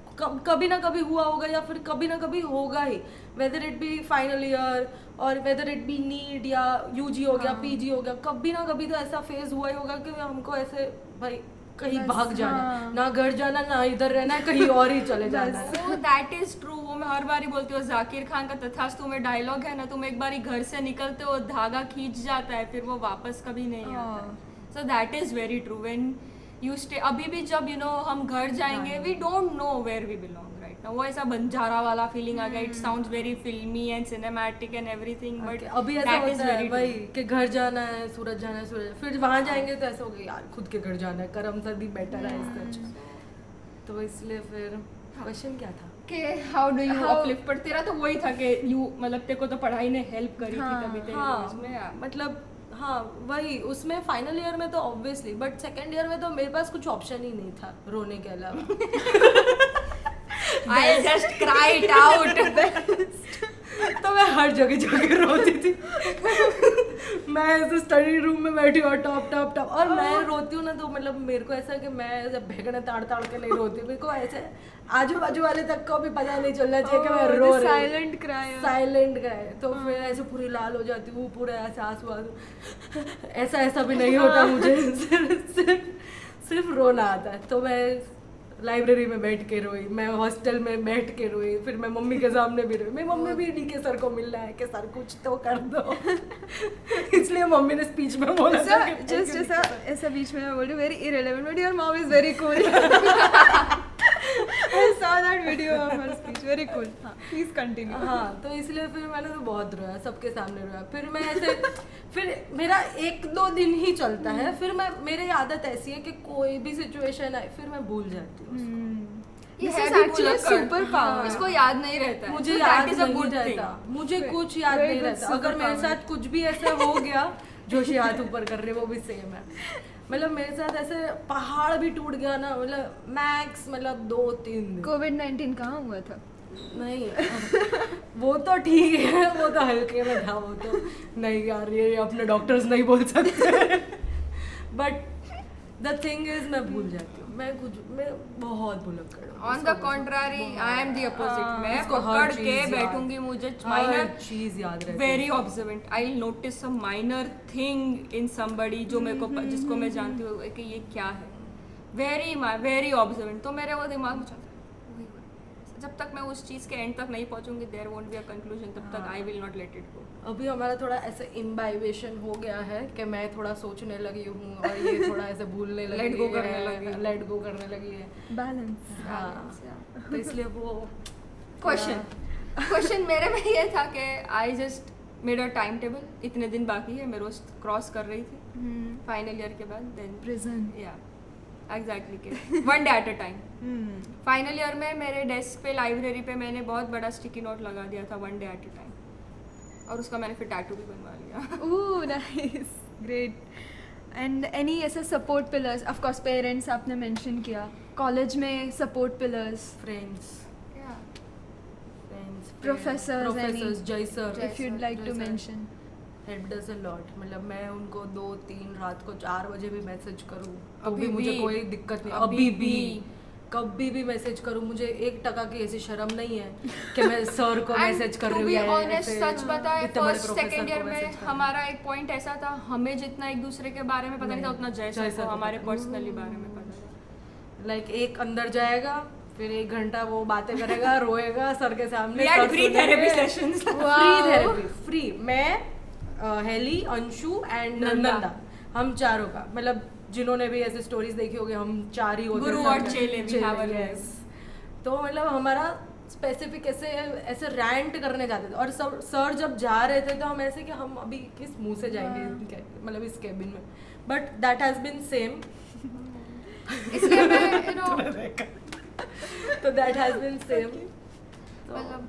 कभी ना कभी हुआ होगा, या फिर कभी ना कभी होगा ही, whether it be final year और वेदर इट बी नीट या UG हो गया, PG हो गया, कभी ना कभी तो ऐसा फेज हुआ ही होगा कि हमको ऐसे भाई कहीं बस, भाग जाना है, हाँ. ना घर जाना ना इधर रहना है, कहीं और ही चले जाना है. So that is true. वो मैं हर बार ही बोलती हूँ, जाकिर खान का तथास्तु में डायलॉग है ना, तुम एक बार घर से निकलते हो धागा खींच जाता है, फिर वो वापस कभी नहीं आता. So that is very true. When you stay, अभी भी जब यू नो हम घर जाएंगे, we don't know where we belong right now. वो ऐसा बंजारा वाला फीलिंग आ गया. It sounds very filmy and cinematic and everything, but अभी ऐसा होता है भाई कि घर जाना है, सूरत जाना है, सूरत, फिर वहाँ जाएंगे तो ऐसा हो गया यार खुद के घर जाना है, करम सर्दी बेटर है इससे अच्छा. तो इसलिए फिर क्वेश्चन क्या था कि how do you How- uplift. पर तेरा तो वही था कि यू मतलब तेरे को तो पढ़ाई ने हेल्प करी थी हाँ, तभी तेरे हाँ उसमें यार. मतलब हाँ वही उसमें फाइनल ईयर में तो ऑब्वियसली, बट सेकेंड ईयर में तो मेरे पास कुछ ऑप्शन ही नहीं था रोने के अलावा. I just cried out. तो मैं हर जगह जाके रोती थी. मैं ऐसे स्टडी रूम में बैठी और टॉप और मैं रोती हूँ ना, तो मतलब मेरे को ऐसा कि मैं ऐसे भेगने ताड़ के नहीं रोती, मेरे को ऐसे आजू बाजू वाले तक को भी पता नहीं चलना चाहिए कि मैं रो रही हूँ. Silent cry. Silent cry. तो फिर ऐसे पूरी लाल हो जाती हूँ, पूरा ऐसे आंसू ऐसा भी नहीं होता मुझे. सिर्फ रोना आता है. तो मैं लाइब्रेरी में बैठ के रोई, मैं हॉस्टल में बैठ के रोई, फिर मैं मम्मी के सामने भी रोई। मेरी मम्मी भी डीके सर को मिलना है कि सर कुछ तो कर दो। इसलिए मम्मी ने स्पीच में बोला था कि जस्ट ऐसा बीच में मैं बोल रही very irrelevant but your mom is very cool. I saw that video of her speech, very cool. हाँ, please continue. हाँ, तो इसलिए फिर मैंने तो बहुत रोया, सबके सामने रोया। फिर मैं ऐसे फिर मेरा 1-2 दिन ही चलता है, फिर मेरी आदत ऐसी है कि कोई भी सिचुएशन आए फिर मैं भूल जाती हूँ उसको। ये This है is भी actually a भुलक्कड़। superpower. इसको याद नहीं रहता है। मुझे So याद that is a नहीं good thing. रहता, मुझे कुछ याद Very नहीं good रहता। अगर मेरे superpower. साथ कुछ भी ऐसा हो गया, जोशी हाथ ऊपर कर रहे वो भी सेम है। मतलब मेरे साथ ऐसे पहाड़ भी टूट गया ना, मतलब मैक्स मतलब 2-3 दिन। COVID-19 कहाँ हुआ था? नहीं वो तो ठीक है, वो तो हल्के में था, वो तो नहीं यार ये अपने डॉक्टर्स नहीं बोल सकते। बट द थिंग इज मैं भूल जाती हूँ, मैं बहुत भुलक्कड़ हूँ। On the contrary, I am the opposite. मैं इसको हर पकड़ चीज़ के याद- बैठूंगी, मुझे हर minor चीज याद रहती है। very observant. I'll notice a minor thing in somebody जो मेरे को जिसको मैं जानती हूँ कि ये क्या है, very observant. तो मेरे वो दिमाग में चलता है वही वही। जब तक मैं उस चीज़ के एंड तक नहीं पहुँचूंगी there won't be a conclusion, तब तक I will not let it go. अभी हमारा थोड़ा ऐसे इम्बाइवेशन हो गया है कि मैं थोड़ा सोचने लगी हूँ और ये थोड़ा ऐसे भूलने लगी Let go करने लगी है। लेट गो करने लगी है। Balance. हाँ, तो इसलिए वो क्वेश्चन मेरे में ये था कि I just made a time table, इतने दिन बाकी है, मैं रोज क्रॉस कर रही थी फाइनल ईयर के बाद, देन Prison. या एग्जैक्टली के one day at a time. Final year में मेरे डेस्क पे लाइब्रेरी पे मैंने बहुत बड़ा स्टिकी नोट लगा दिया था, one day at a time, और उसका मैंने फिर टैटू भी बनवा लिया। Ooh, nice. Great. And any ऐसे support pillars? Of course, parents आपने mention किया. College में support pillars. Friends Professors, professors any? जय sir, If you'd like to mention. Help does a lot. मतलब मैं उनको 2-3 रात को 4 बजे भी मैसेज करूँ तो अभी भी मुझे भी। कोई दिक्कत नहीं, अभी अभी भी भी। कभी भी मैसेज करूँ, मुझे 1% की ऐसी शर्म नहीं है कि मैं सर को मैसेज कर रही हूँ या ऑनेस्ट ऐसे सच बताए, इतने बड़े फर्स्ट प्रोफेसर सेकेंड को ईयर में message कर रही हूँ। हमारा एक पॉइंट ऐसा था, हमें जितना एक दूसरे के बारे में पता नहीं था उतना जय जय सर सर को को हमारे पता। पर्सनली बारे में पता था। लाइक एक अंदर जाएगा, फिर 1 घंटा वो बातें करेगा, रोएगा सर के सामने। We had free therapy sessions. Free therapy, free. मैं हेली, अंशु एंड नंदा। नंदा, हम चारों का, मतलब जिन्होंने भी ऐसे स्टोरीज देखी होगी, हम 4 ही होते गुरु हैं और सबके। चेले, we have a yes. तो मतलब हमारा स्पेसिफिक ऐसे रैंट करने जाते थे, और सर जब जा रहे थे तो हम ऐसे कि हम अभी किस मुंह से जाएंगे मतलब इस केबिन में, but that has been same. इसलिए मैं यू नो तो दैट हैज बीन सेम। मतलब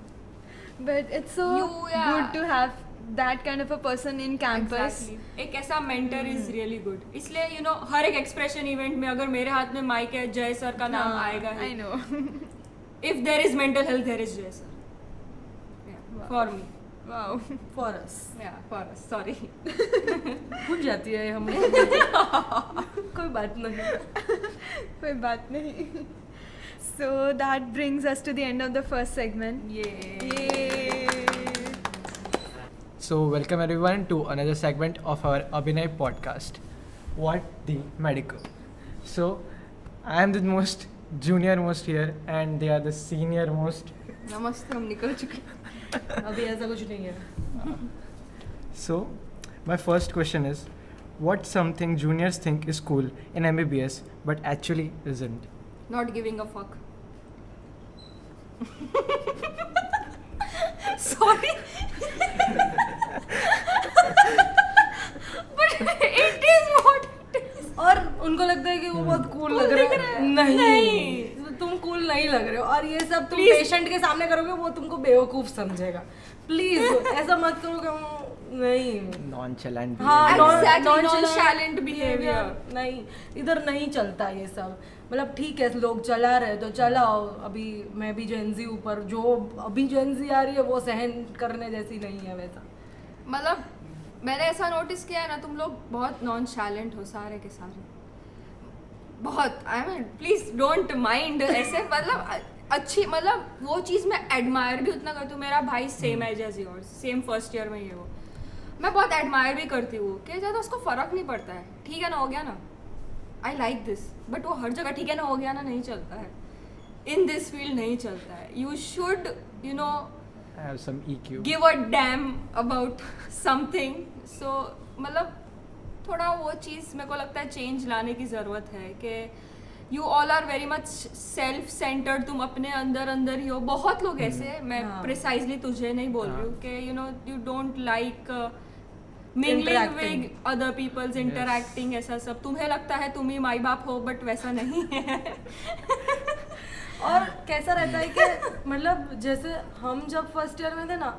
But it's so yeah. good to have that kind of a person in campus. Exactly. एक ऐसा मेंटर इज रियली गुड। इसलिए you know हर एक expression event में अगर मेरे हाथ में माइक है, जय सर का नाम आएगा ही। I know. If there is mental health there is Jay sir for me, Wow. For us. Yeah for us, sorry. भूल जाती है हम। कोई बात नहीं। कोई बात नहीं. So that brings us to the end of the first segment. Yay! So, welcome everyone to another segment of our Abhinay podcast. What the Medical. So, I am the most junior most here, and they are the senior most. नमस्ते, हम निकल चुके। अभी ऐसा कुछ नहीं है। So, my first question is, what's something juniors think is cool in MBBS but actually isn't? Not giving a fuck. Sorry. But it is what it is. और उनको लगता है कि वो बहुत कूल Cool लग दिख रहा रहा है। है। नहीं, नहीं। तुम कूल नहीं लग रहे हो, और ये सब तुम Please. पेशेंट के सामने करोगे वो तुमको बेवकूफ समझेगा। प्लीज ऐसा मत करो कि नहीं। Nonchalant. हाँ, behavior. Exactly, nonchalant nonchalant behavior. नहीं, इधर नहीं चलता ये सब। मतलब ठीक है, लोग चला रहे तो चलाओ। अभी मैं भी जेंजी ऊपर, जो अभी जेंजी आ रही है वो सहन करने जैसी नहीं है वैसा। मतलब मैंने ऐसा नोटिस किया है ना, तुम लोग बहुत नॉन शैलेंट हो सारे के सारे, बहुत। I mean please don't mind ऐसे, मतलब अच्छी, मतलब वो चीज़ मैं एडमायर भी उतना करती हूँ। मेरा भाई same age age yours, same first year में ही है वो। मैं बहुत एडमायर भी करती हूँ कि ज़्यादा उसको फ़र्क नहीं पड़ता है, ठीक है ना, हो गया ना, आई लाइक दिस। बट वो हर जगह ठीक है ना, हो गया ना नहीं चलता है। इन दिस फील्ड नहीं चलता है. You should you know Have some EQ. Give a damn about something. So मतलब थोड़ा वो चीज़ मेरे को लगता है चेंज लाने की ज़रूरत है कि you all are very much self centred. तुम अपने अंदर अंदर ही हो. बहुत लोग ऐसे हैं, मैं हाँ. प्रिसाइजली तुझे नहीं बोल रही हूँ कि you know you don't like mingling Interacting. With other peoples, interacting, ऐसा सब. तुम्हें लगता है तुम ही माई बाप हो, बट वैसा नहीं है. और कैसा रहता है कि मतलब जैसे हम जब फर्स्ट ईयर में थे ना,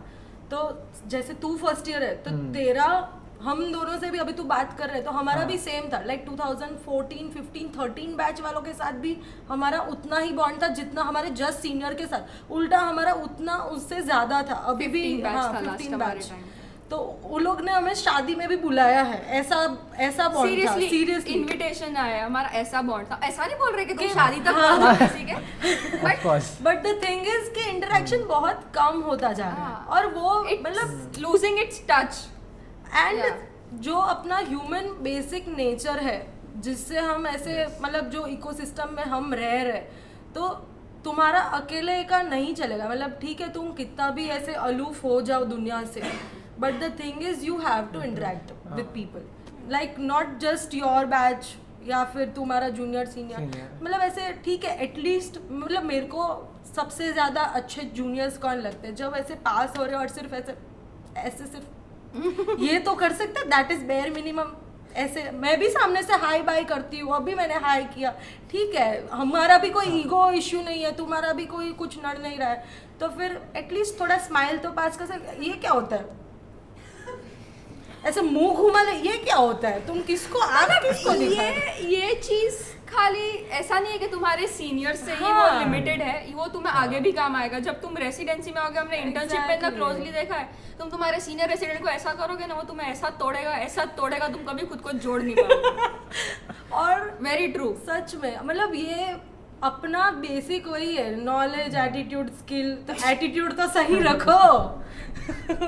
तो जैसे तू फर्स्ट ईयर है तो तेरा हम दोनों से भी अभी तू बात कर रहे तो हमारा हाँ. भी सेम था. लाइक 2014, 15, 13 बैच वालों के साथ भी हमारा उतना ही बॉन्ड था जितना हमारे जस्ट सीनियर के साथ. उल्टा हमारा उतना उससे ज्यादा था. अभी भी 15 बैच हाँ, था last 15 हमारे बैच. time. तो वो लोग ने हमें शादी में भी बुलाया है. ऐसा बॉन्ड था. सीरियसली इनविटेशन आया, हमारा ऐसा बॉन्ड था. ऐसा नहीं बोल रहे कि तुम कि- शादी तक हाँ. पहुंचो किसी के. Of course. But the thing is कि इंटरेक्शन बहुत कम होता जा रहा है. हाँ. और वो मतलब मतलब losing its touch. And Yeah. जो अपना ह्यूमन बेसिक नेचर है जिससे हम ऐसे मतलब जो इकोसिस्टम में हम रह रहे, तो तुम्हारा अकेले का नहीं चलेगा. मतलब ठीक है तुम कितना भी ऐसे अलूफ हो जाओ दुनिया से, but the thing is you have to interact with people. Like not just your batch या फिर तुम्हारा जूनियर सीनियर. Senior. मतलब ऐसे ठीक है एटलीस्ट मतलब मेरे को सबसे ज़्यादा अच्छे जूनियर्स कौन लगते हैं जब ऐसे पास हो रहे और सिर्फ ऐसे ऐसे सिर्फ ये तो कर सकते हैं. That is bare minimum. ऐसे मैं भी सामने से हाई बाय करती हूँ. अभी मैंने हाई किया, ठीक है हमारा भी कोई ईगो इश्यू नहीं है, तुम्हारा भी कोई कुछ नड़ नहीं रहा है, तो फिर एटलीस्ट थोड़ा स्माइल तो पास कर सकते. ये क्या होता है ऐसे मुंह घुमा ले, ये क्या होता है? तुम किसको आप किसको दिखा रहे हो? ये चीज खाली ऐसा नहीं है कि तुम्हारे सीनियर से ही वो हाँ. लिमिटेड है. वो तुम्हें आगे भी काम आएगा. जब तुम रेसिडेंसी में आओगे, हमने इंटर्नशिप में इतना Exactly. क्लोजली देखा है, तुम तुम्हारे सीनियर रेसिडेंट को ऐसा करोगे ना, वो तुम्हें ऐसा तोड़ेगा, तुम कभी खुद को जोड़ नहीं पाओगे. और वेरी ट्रू. सच में मतलब ये अपना बेसिक वही है, नॉलेज, एटीट्यूड, स्किल. तो एटीट्यूड तो सही रखो.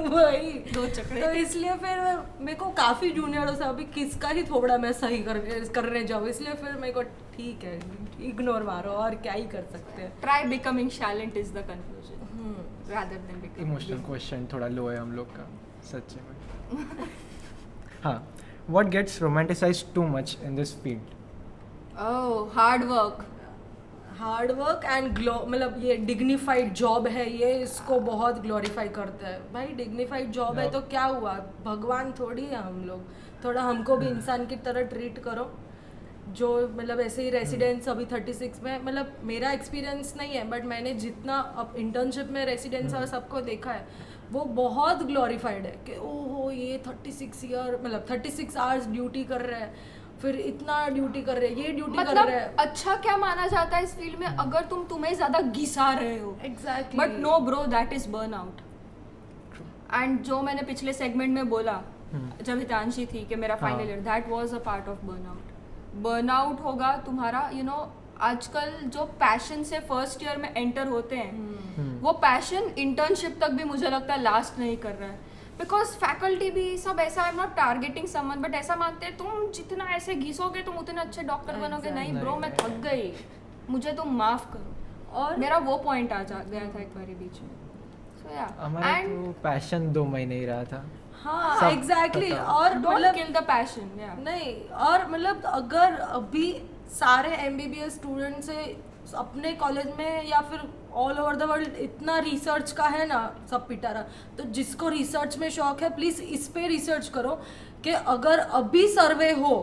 वही दो चक्रे. तो इसलिए फिर मेरे को काफी जूनियरों से अभी किसका ही थोड़ा मैं सही करने जाऊँ, इसलिए फिर मेरे को ठीक है इग्नोर मारो और क्या ही कर सकते हैं. Try becoming silent is the conclusion rather than becoming. Emotional question थोड़ा लो है हम लोग का सच्चे में. हाँ. What gets romanticized too much in this field? Oh, hard work. Hard work and मतलब ये डिग्निफाइड जॉब है, ये इसको बहुत ग्लोरीफाई करता है. भाई डिग्निफाइड जॉब है तो क्या हुआ, भगवान थोड़ी है हम लोग. थोड़ा हमको भी इंसान की तरह ट्रीट करो. जो मतलब ऐसे ही रेसिडेंस अभी 36 में, मतलब मेरा एक्सपीरियंस नहीं है बट मैंने जितना अब इंटर्नशिप में रेसिडेंस और सबको देखा है, वो बहुत ग्लोरीफाइड है कि ओहो ये 36 ईयर मतलब 36 आवर्स ड्यूटी कर रहे हैं, फिर इतना ड्यूटी कर रहे हैं, ये ड्यूटी कर मतलब रहे हैं. अच्छा क्या माना जाता है इस फील्ड में अगर तुम्हें ज्यादा घिसा रहे हो. Exactly. But no bro, that is burn out. And जो मैंने पिछले सेगमेंट में बोला जब हितांशी थी कि मेरा final year, that was a part of burn out. Burn out होगा तुम्हारा यू नो. आजकल जो पैशन से फर्स्ट ईयर में एंटर होते हैं, वो पैशन इंटर्नशिप तक भी मुझे लगता है लास्ट नहीं कर रहा है. बिकॉज फैकल्टी भी सब ऐसा, I am not targeting someone, but ऐसा मानते हैं तुम जितना ऐसे घिसोगे तुम उतने अच्छे डॉक्टर बनोगे. नहीं ब्रो, मैं थक गई, मुझे तुम माफ करो. और मेरा वो पॉइंट आ गया था एक बार बीच में. सो या हमारा एंड तो पैशन 2 महीने ही रहा था. हाँ सब एग्जैक्टली. पता. और डोंट मतलब किल द पैशन. या नहीं, और मतलब अगर अभी सारे एमबीबीएस स्टूडेंट से अपने कॉलेज में या फिर ऑल ओवर द वर्ल्ड इतना रिसर्च का है ना सब पिटारा, तो जिसको रिसर्च में शौक है प्लीज़ इस पे रिसर्च करो कि अगर अभी सर्वे हो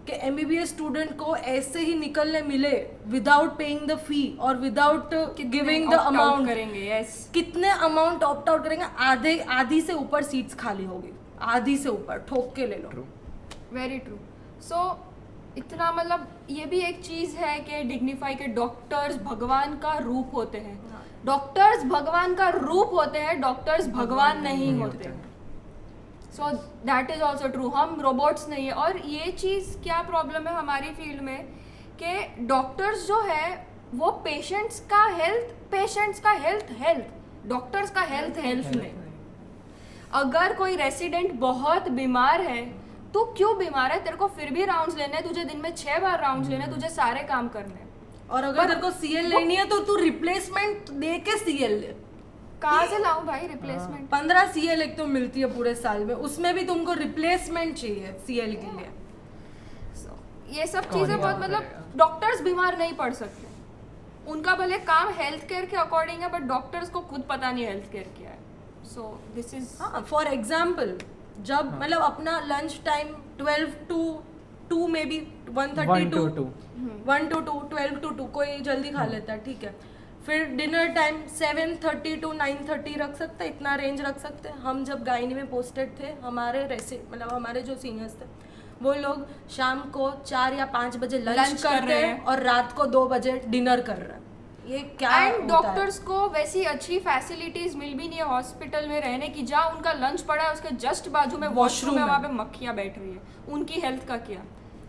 कि एमबीबीएस स्टूडेंट को ऐसे ही निकलने मिले विदाउट पेइंग द फी और विदाउट गिविंग द अमाउंट, करेंगे. यस, कितने अमाउंट ऑप्ट आउट करेंगे, आधी से ऊपर सीट्स खाली होगी, आधी से ऊपर ठोक के ले लो. True. Very true. सो इतना मतलब ये भी एक चीज़ है कि डिग्निफाई के डॉक्टर्स भगवान का रूप होते हैं. डॉक्टर्स भगवान का रूप होते हैं, डॉक्टर्स भगवान नहीं होते. सो दैट इज ऑल्सो ट्रू. हम रोबोट्स नहीं है. और ये चीज़ क्या प्रॉब्लम है हमारी फील्ड में कि डॉक्टर्स जो है वो पेशेंट्स का हेल्थ, डॉक्टर्स का हेल्थ नहीं. अगर कोई रेसिडेंट बहुत बीमार है तो क्यों बीमार है, तेरे को फिर भी राउंड्स लेने हैं, तुझे दिन में 6 बार राउंड्स लेने हैं, तुझे सारे काम करने हैं. और अगर तेरे को सीएल लेनी है तो तू रिप्लेसमेंट दे के सीएल ले। कहाँ से लाऊं भाई रिप्लेसमेंट? 15 सीएल एक तो मिलती है पूरे साल में, उसमें भी तुमको रिप्लेसमेंट चाहिए सीएल के लिए। ये सब चीजें बहुत मतलब डॉक्टर्स बीमार नहीं पड़ सकते, उनका भले काम हेल्थ केयर के अकॉर्डिंग है, बट डॉक्टर्स को खुद पता नहीं हेल्थ केयर क्या है। So this is for example जब मतलब अपना लंच टाइम 12 to 2 में भी 1:30 to 1 to 2 12 to 2 कोई जल्दी खा लेता है, ठीक है। फिर डिनर टाइम 7:30 to 9:30 रख सकते, इतना रेंज रख सकते। हम जब गायनी में पोस्टेड थे, हमारे मतलब हमारे जो सीनियर्स थे वो लोग शाम को 4 या 5 बजे लंच करते हैं और रात को 2 बजे डिनर कर रहे हैं। ये क्या एंड डॉक्टर्स को वैसी अच्छी फैसिलिटीज मिल भी नहीं है हॉस्पिटल में रहने की, जहाँ उनका लंच पड़ा है उसके जस्ट बाजू में वॉशरूम है, वहाँ पे मक्खियाँ बैठ रही है, उनकी हेल्थ का क्या?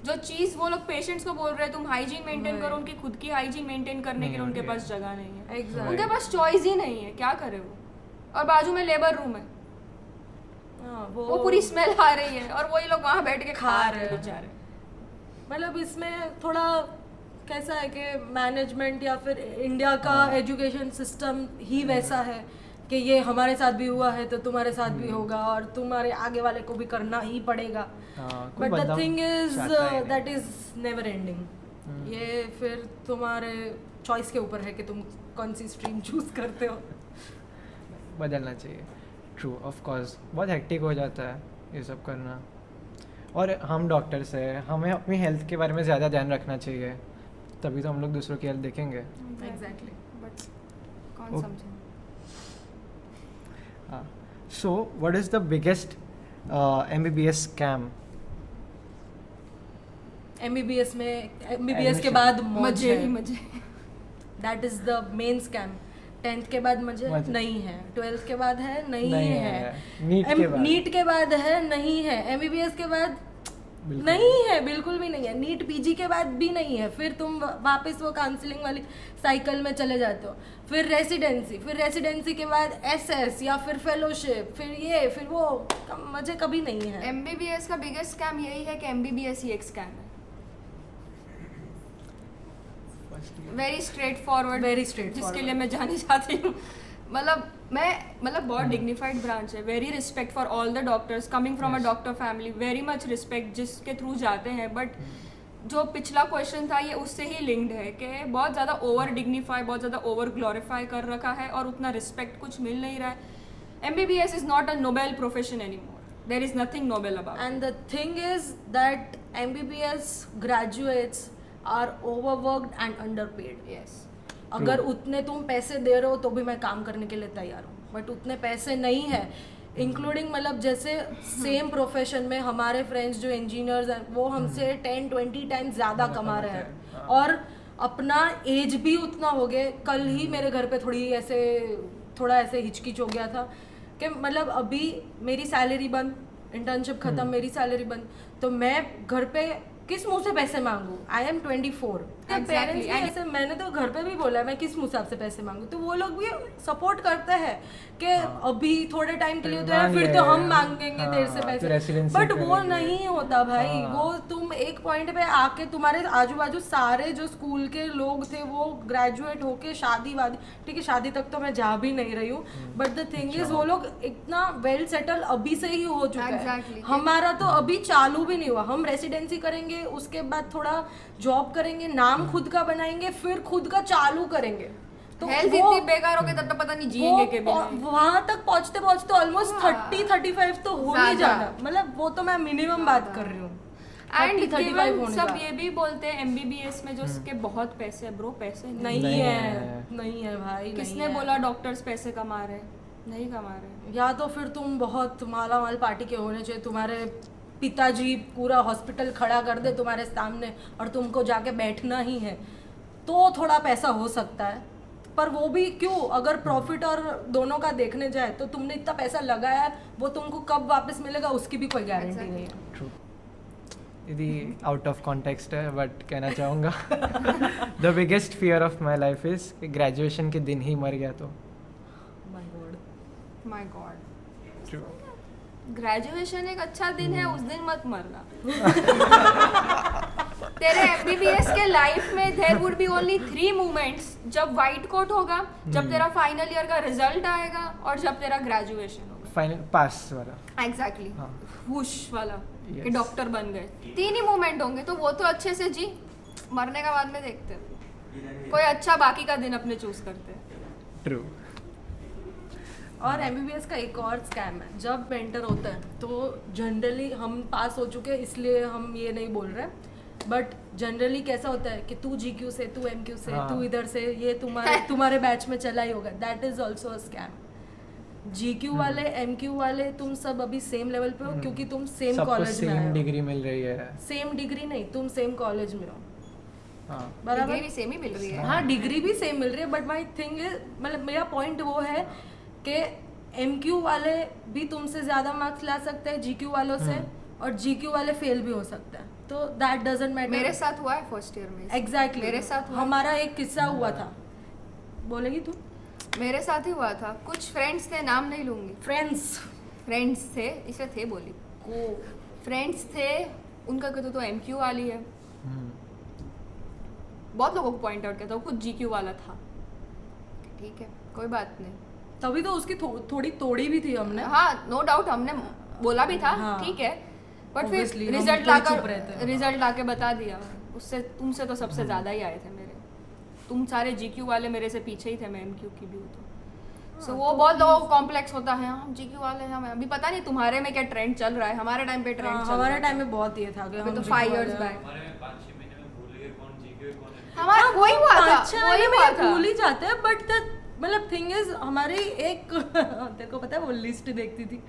जो चीज वो लोग पेशेंट्स को बोल रहे हैं तुम हाइजीन मेंटेन करो, उनकी खुद की हाइजीन मेंटेन करने के लिए उनके पास जगह नहीं है, उनके पास चॉइस ही नहीं है, क्या करे वो? और बाजू में लेबर रूम है, वो पूरी स्मेल आ रही है और वही लोग वहाँ बैठ के खा रहे हैं बेचारे। मतलब इसमें थोड़ा कैसा है कि मैनेजमेंट या फिर इंडिया का एजुकेशन सिस्टम ही वैसा है कि ये हमारे साथ भी हुआ है तो तुम्हारे साथ भी होगा और तुम्हारे आगे वाले को भी करना ही पड़ेगा। But the thing is that is never ending. ये फिर तुम्हारे चॉइस के ऊपर है कि तुम कौन सी स्ट्रीम चूज करते हो। बदलना चाहिए। ट्रू, ऑफ कोर्स बहुत हेक्टिक हो जाता है ये सब करना, और हम डॉक्टर्स हैं, हमें अपनी हेल्थ के बारे में ज़्यादा ध्यान रखना चाहिए, तभी तो हम लोग दूसरों की हेल्थ देखेंगे। एग्जैक्टली, बट कौन समझे? So what is the biggest MBBS scam? MBBS में MBBS के बाद मजे ही मजे। That is the main scam. 10th के बाद मजे नहीं है, 12th के बाद है नहीं है, नीट के बाद है नहीं है, MBBS के बाद नहीं है, बिल्कुल भी नहीं है, नीट PG के बाद भी नहीं है। फिर तुम वापस वो काउंसलिंग वाली साइकिल में चले जाते हो, फिर रेसिडेंसी के बाद SS या फिर फेलोशिप, फिर ये फिर वो, मजे कभी नहीं है। MBBS का बिगेस्ट स्कैम यही है कि MBBS ही एक स्कैम है। वेरी स्ट्रेट फॉरवर्ड, जिसके लिए मैं जानी चाहती हूँ। मतलब बहुत डिग्निफाइड ब्रांच है, very respect for all the doctors coming from a doctor family, very much respect जिसके थ्रू जाते हैं। बट जो पिछला क्वेश्चन था ये उससे ही लिंक्ड है कि बहुत ज़्यादा ओवर डिग्निफाई, बहुत ज़्यादा ओवर ग्लोरीफाई कर रखा है और उतना रिस्पेक्ट कुछ मिल नहीं रहा है। MBBS is not a noble profession anymore, there is nothing noble about. And the thing is that MBBS graduates are overworked and underpaid. Yes, अगर उतने तुम पैसे दे रहे हो तो भी मैं काम करने के लिए तैयार हूँ, बट उतने पैसे नहीं है। इंक्लूडिंग मतलब जैसे सेम प्रोफेशन में हमारे फ्रेंड्स जो इंजीनियर्स हैं वो हमसे 10-20 टाइम्स ज़्यादा कमा रहे हैं और अपना एज भी उतना हो गया। कल ही मेरे घर पे थोड़ा ऐसे हिचकिच हो गया था कि मतलब अभी मेरी सैलरी बंद, इंटर्नशिप खत्म, मेरी सैलरी बंद, तो मैं घर पे किस मुंह से पैसे मांगू? I am 24। पेरेंट्स भी ऐसे, मैंने तो घर पे भी बोला मैं किस मुंह से आपसे पैसे मांगू, तो वो लोग भी सपोर्ट करते हैं कि अभी थोड़े टाइम के लिए तो है, फिर तो हम मांगेंगे तेरे से पैसे। बट वो नहीं होता भाई, वो तुम एक पॉइंट पे आके तुम्हारे आजू बाजू सारे जो स्कूल के लोग थे वो ग्रेजुएट होके शादी वादी, ठीक है शादी तक तो मैं जा भी नहीं रही हूँ, बट द थिंग इज वो लोग इतना वेल सेटल अभी से ही हो चुका है। हमारा तो अभी चालू भी नहीं हुआ, हम रेसिडेंसी करेंगे, उसके बाद थोड़ा जॉब करेंगे, नाम खुद का बनाएंगे, फिर खुद का चालू करेंगे। तो हेल्थ इतनी बेकार हो गई तब तो पता नहीं जिएंगे के बिना। वहां तक पहुंचते ऑलमोस्ट 30-35 तो हो ही जाना, मतलब वो तो मैं मिनिमम बात कर रही हूँ। एंड सब ये भी बोलते हैं MBBS में जो उसके बहुत पैसे है, ब्रो पैसे नहीं है भाई। किसने बोला डॉक्टर्स पैसे कमा रहे? नहीं कमा रहे। या तो फिर तुम बहुत माला माल पार्टी के होने चाहिए, तुम्हारे पिताजी पूरा हॉस्पिटल खड़ा कर दे तुम्हारे सामने और तुमको जाके बैठना ही है, तो थोड़ा पैसा हो सकता है। पर वो भी क्यों, अगर प्रॉफिट और दोनों का देखने जाए तो तुमने इतना पैसा लगाया है, वो तुमको कब वापस मिलेगा उसकी भी कोई गारंटी नहीं है। ट्रू, यदि आउट ऑफ कॉन्टेक्स्ट है बट कहना चाहूँगा the biggest fear of my life is कि ग्रेजुएशन के दिन ही मर गया तो। My God, true. ग्रेजुएशन एक अच्छा दिन है, उस दिन मत मरना। तेरे एमबीबीएस के लाइफ में there would be only 3 moments, जब वाइट कोट होगा, जब तेरा फाइनल ईयर का रिजल्ट आएगा और जब तेरा ग्रेजुएशन होगा। फाइनल पास वाला एग्जैक्टली हाँ। हुश वाला कि Yes. डॉक्टर बन गए। 3 ही मोमेंट होंगे, तो वो तो अच्छे से जी, मरने का बाद में देखते हैं। कोई अच्छा बाकी का दिन अपने चूज करते हैं। ट्रू। और एमबीबीएस का एक और स्कैम है, जब एंटर होता है तो जनरली हम पास हो चुके हैं इसलिए हम ये नहीं बोल रहे, बट जनरली कैसा होता है कि तू जीक्यू से, तू एमक्यू से, हाँ। तू इधर से, ये तुम्हारे बैच में चला ही होगा। That is also a scam. GQ वाले, एमक्यू वाले, तुम सब अभी सेम लेवल पे हो क्योंकि तुम सेम सबको कॉलेज में सेम आए हो। डिग्री मिल रही है। सेम डिग्री नहीं, तुम सेम कॉलेज में हो, हाँ बराबर। डिग्री भी सेम ही मिल रही है। हाँ डिग्री भी सेम मिल रही है, बट माई थिंग इज, मतलब मेरा पॉइंट वो है कि एमक्यू वाले भी तुमसे ज़्यादा मार्क्स ला सकते हैं जीक्यू वालों से, और जीक्यू वाले फेल भी हो सकते हैं, तो दैट डजंट मैटर। मेरे साथ हुआ है फर्स्ट ईयर में। एग्जैक्टली मेरे साथ हुआ। हमारा एक किस्सा हुआ था, बोलेगी तू? मेरे साथ ही हुआ था। कुछ फ्रेंड्स थे, नाम नहीं लूंगी, फ्रेंड्स थे, इसे थे बोली को फ्रेंड्स थे, उनका कहते तो एमक्यू वाली है। हम्म, बहुत लोगों को पॉइंट आउट किया था, वो खुद जीक्यू वाला था। ठीक है, कोई बात नहीं। तभी तो उसकी थोड़ी तोड़ी भी थी हमने। हाँ, नो डाउट, हमने बोला भी था। हाँ। ठीक है, बट Obviously, फिर हम रिजल्ट थोड़ी चुप रहते लाकर हैं। रिजल्ट लाके बता दिया। उससे तुमसे तो सबसे ज़्यादा ही आए थे मेरे। तुम सारे जीक्यू वाले मेरे से पीछे ही थे, मैं एमक्यू की भी हूँ तो। सो वो बहुत लोगों को कॉम्प्लेक्स होता है, हम जीक्यू वाले हैं। हमें अभी पता नहीं तुम्हारे में क्या ट्रेंड चल रहा है, हमारे टाइम पे ट्रेंड चल रहा हमारे है। टाइम में बहुत ये था कि अभी हम तो GQ 5 वाले इयर्स हैं। बैक हमारे में 5-6 महीने में भूल गए कौन जीके कौन है। हमारा वही हुआ था, 5-6 वही महीने हुआ में था। भूल ही जाते हैं, बट मतलब थिंग इज हमारी एक तेरे को पता है वो लिस्ट देखती थी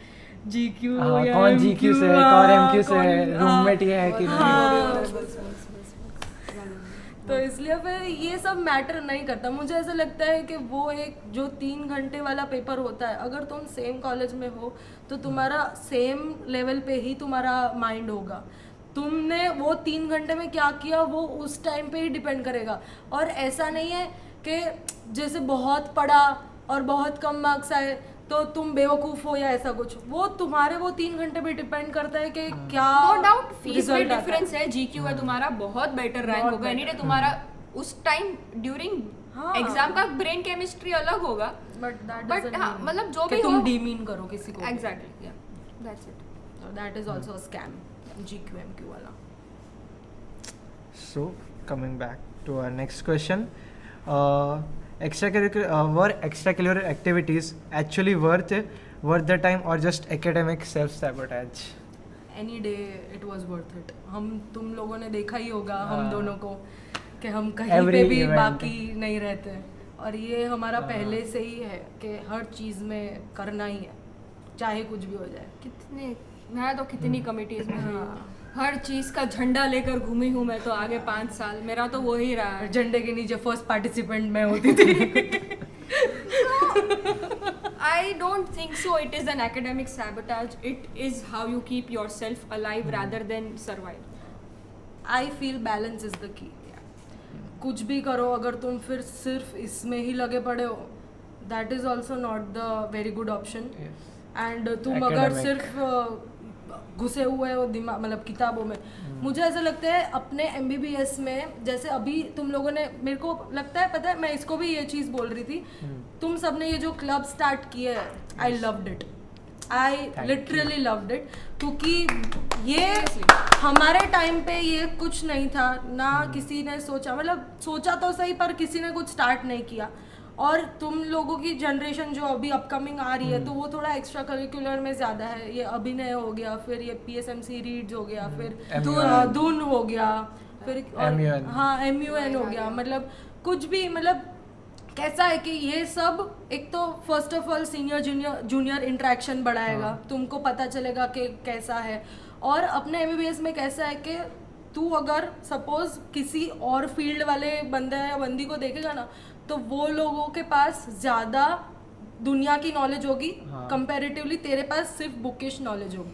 जीक्यू हाँ, या कौन जीक्यू से, MQ, कौन हाँ, एमक्यू से, कौन- रूममेट हाँ, ये है कि हाँ। नहीं। तो इसलिए फिर ये सब मैटर नहीं करता। मुझे ऐसा लगता है कि वो एक जो 3 घंटे वाला पेपर होता है, अगर तुम सेम कॉलेज में हो तो तुम्हारा सेम लेवल पे ही तुम्हारा माइंड होगा। तुमने वो 3 घंटे में क्या किया वो उस टाइम पे ही डिपेंड करेगा। और ऐसा नहीं है कि जैसे बहुत पढ़ा और बहुत कम मार्क्स आए तो तुम बेवकूफ़ हो या ऐसा कुछ। वो तुम्हारे वो 3 घंटे पे डिपेंड करता है कि क्या नो डाउट फीस में result आता डिफरेंस है। जीक्यू है तुम्हारा बहुत बेटर रैंक बहुत होगा, एनी डे better। तुम्हारा उस टाइम ड्यूरिंग हाँ। एग्जाम का ब्रेन केमिस्ट्री अलग होगा। बट दैट But हाँ, मतलब जो भी तुम हो डीमीन करो किसी को। Exactly, that's it. That is also a scam, GQ MQ वाला। So coming back to our next question, were extracurricular activities actually worth the time or just academic self sabotage? Any day it was worth it. हम तुम लोगों ने देखा ही होगा हम हाँ। दोनों को कि हम कहीं Every पे भी event। बाकी नहीं रहते, और ये हमारा हाँ। पहले से ही है कि हर चीज़ में करना ही है, चाहे कुछ भी हो जाए। कितने, मैं तो कितनी कमिटीज में हूँ, हाँ। हर चीज का झंडा लेकर घूमी हूँ मैं तो आगे 5 साल। मेरा तो वो ही रहा है। झंडे के नीचे फर्स्ट पार्टिसिपेंट मैं होती थी। I don't think so. It is an academic sabotage. It is how you keep yourself alive rather than survive. I feel balance is the key. कुछ भी करो, अगर तुम फिर सिर्फ इसमें ही लगे पड़े हो, that is also not the very good option. Yes. And तुम अगर Academic। सिर्फ घुसे हुए हो दिमाग, मतलब किताबों में। मुझे ऐसा लगता है अपने एमबीबीएस में, जैसे अभी तुम लोगों ने, मेरे को लगता है, पता है मैं इसको भी ये चीज़ बोल रही थी, तुम सबने ये जो क्लब स्टार्ट किया है, I loved it, I Thank literally loved it, क्योंकि ये हमारे टाइम पे ये कुछ नहीं था ना, किसी ने सोचा, मतलब सोचा तो सही पर किसी ने कुछ स्टार्ट नहीं किया। और तुम लोगों की जनरेशन जो अभी अपकमिंग आ रही है तो वो थोड़ा एक्स्ट्रा करिकुलर में ज़्यादा है। ये अभिनय हो गया, फिर ये PSMC रीड्स हो गया, फिर धुन हो गया, फिर MUN। हाँ MUN हो गया, मतलब कुछ भी, मतलब कैसा है कि ये सब एक तो first of all senior junior interaction बढ़ाएगा, तुमको पता चलेगा कि कैसा है। और अपने एमबीबीएस में कैसा है कि तू अगर सपोज किसी और फील्ड वाले बंदे या बंदी को देखेगा ना, तो वो लोगों के पास ज़्यादा दुनिया की नॉलेज होगी कंपैरेटिवली, तेरे पास सिर्फ बुकिश नॉलेज होगी।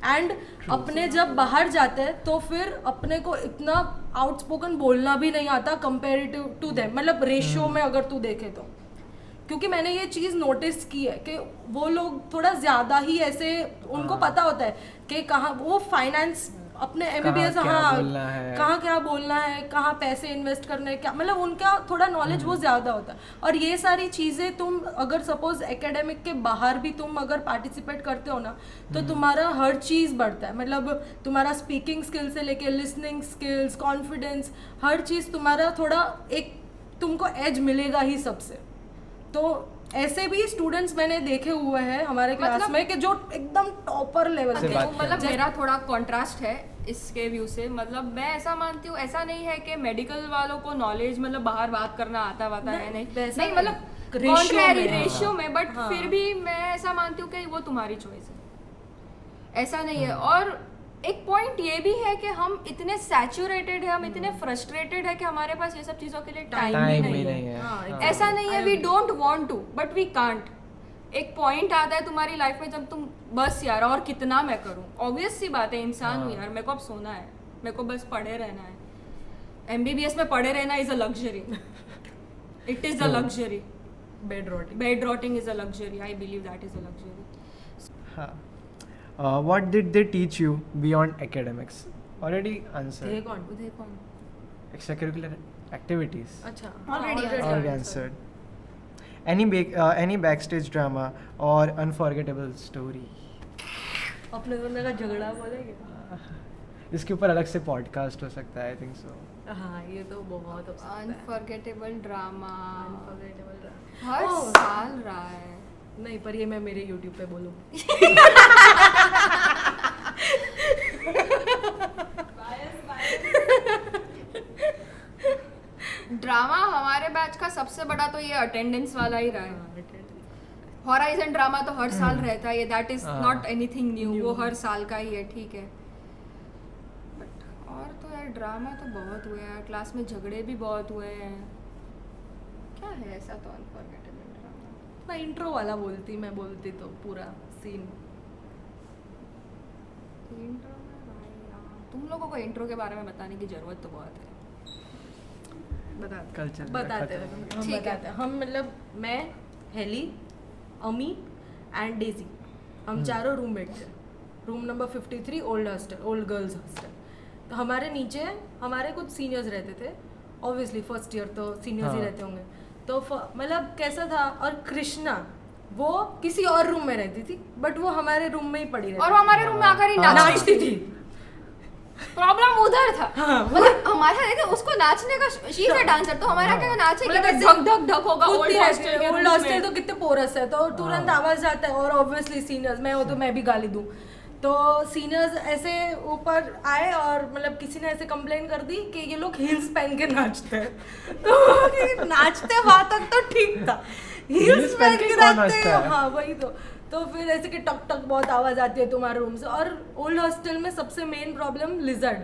एंड अपने जब बाहर जाते हैं तो फिर अपने को इतना आउटस्पोकन बोलना भी नहीं आता कंपैरेटिव टू देम, मतलब रेशियो में अगर तू देखे तो। क्योंकि मैंने ये चीज़ नोटिस की है कि वो लोग थोड़ा ज़्यादा ही ऐसे, उनको पता होता है कि कहाँ वो फाइनेंस अपने कहाँ MBBS क्या बोलना है। कहाँ क्या बोलना है, कहाँ पैसे इन्वेस्ट करने हैं, क्या मतलब उनका थोड़ा नॉलेज वो ज़्यादा होता है। और ये सारी चीज़ें तुम अगर सपोज एकेडमिक के बाहर भी तुम अगर पार्टिसिपेट करते हो ना तो तुम्हारा हर चीज़ बढ़ता है। मतलब तुम्हारा स्पीकिंग स्किल से लेके लिसनिंग स्किल्स, कॉन्फिडेंस, हर चीज़ तुम्हारा थोड़ा एक तुमको एज मिलेगा ही सबसे। तो ऐसे भी स्टूडेंट्स मैंने देखे हुए हैं हमारे क्लास में कि जो एकदम टॉपर लेवल से के बात मतलब मेरा थोड़ा कॉन्ट्रास्ट है इसके व्यू से। मतलब मैं ऐसा मानती हूँ, ऐसा नहीं है कि मेडिकल वालों को नॉलेज मतलब बाहर बात करना आता वाता है, नहीं वैसा नहीं, नहीं। मतलब Ratio कॉन्ट्रैरी में। रेशियो में, बट हाँ। फिर भी मैं ऐसा मानती हूँ कि वो तुम्हारी चॉइस है, ऐसा नहीं है। और एक पॉइंट ये भी है कि हम इतने सैचुरेटेड है, हम इतने फ्रस्ट्रेटेड है कि हमारे पास ये सब चीज़ों के लिए टाइम ही टाइम नहीं भी है। नहीं है। हाँ, हाँ। ऐसा नहीं है we don't want to but we can't. एक पॉइंट आता है तुम्हारी लाइफ में जब तुम बस यार और कितना मैं करूं, ऑब्वियस सी बात है, इंसान हूँ हाँ। यार, मेरे को अब सोना है, मेरे को बस पढ़े रहना है। MBBS में पढ़े रहना is a luxury, it is a luxury. Bed rotting is a luxury, I believe that is a luxury. हाँ. What did they teach you beyond academics? Already answered. थे कौन? उदय कौन? Extracurricular activities. अच्छा Already answered. Any backstage drama or unforgettable story? अपने दोनों का झगड़ा बोलेंगे। इसके ऊपर अलग से पॉडकास्ट हो सकता है, आई थिंक सो. हाँ ये तो बहुत हो सकता है। Unforgettable drama Unforgettable drama। हर Oh, साल रहा है। नहीं पर ये मैं मेरे YouTube पे बोलूँगी। ड्रामा हमारे बैच का सबसे बड़ा तो ये अटेंडेंस वाला ही रहा है। हॉराइजन ड्रामा तो हर साल रहता है, ये दैट इज हाँ। नॉट एनीथिंग न्यू, वो हर साल का ही है, ठीक है। बट और तो यार ड्रामा तो बहुत हुए हैं, क्लास में झगड़े भी बहुत हुए हैं। क्या है ऐसा तो अनफॉरगेटेबल ड्रामा? मैं इंट्रो वाला बोलती, मैं बोलती तो पूरा सीन। इंट्रो में भाई यार, तुम लोगों को इंट्रो के बारे में बताने की जरूरत तो बहुत है। Culture बताते खत्म। हैं हम, ठीक है। बताते हैं हम। मतलब मैं, हेली, अमी एंड डेजी, हम चारों रूममेट थे। Room number 53, old hostel, old girls hostel. तो हमारे नीचे हमारे कुछ सीनियर्स रहते थे, ऑब्वियसली फर्स्ट ईयर तो सीनियर्स ही हाँ। रहते होंगे। तो मतलब कैसा था, और कृष्णा वो किसी और रूम में रहती थी बट वो हमारे रूम में ही पड़ी रहती और वो हमारे रूम में आकर ही हाँ। नाचती नाचती थी। थी। प्रॉब्लम उधर था। हाँ, मतलब हमारे यहाँ देखो, उसको नाचने का शी इज अ डांसर, तो हमारे यहाँ क्या नाचेगी मतलब तो ऐसे धक धक धक होगा। ओल्ड हॉस्टल के ओल्ड हॉस्टल तो कितने पोरस है, तो तुरंत हाँ। आवाज आता है। और ऑब्वियसली सीनियर्स, मैं हो तो मैं भी गाली दूं। तो सीनियर्स ऐसे ऊपर आए और मतलब किसी ने ऐसे कंप्लेन कर दी कि ये लोग हील्स पहन के नाचते हैं। तो नाचते वहां तक तो ठीक था, हील्स पहन के कौन नाचते नाचता हैं, है? हाँ वही तो फिर ऐसे कि टक टक बहुत आवाज आती है तुम्हारे रूम से। और ओल्ड हॉस्टल में सबसे मेन प्रॉब्लम लिजर्ड,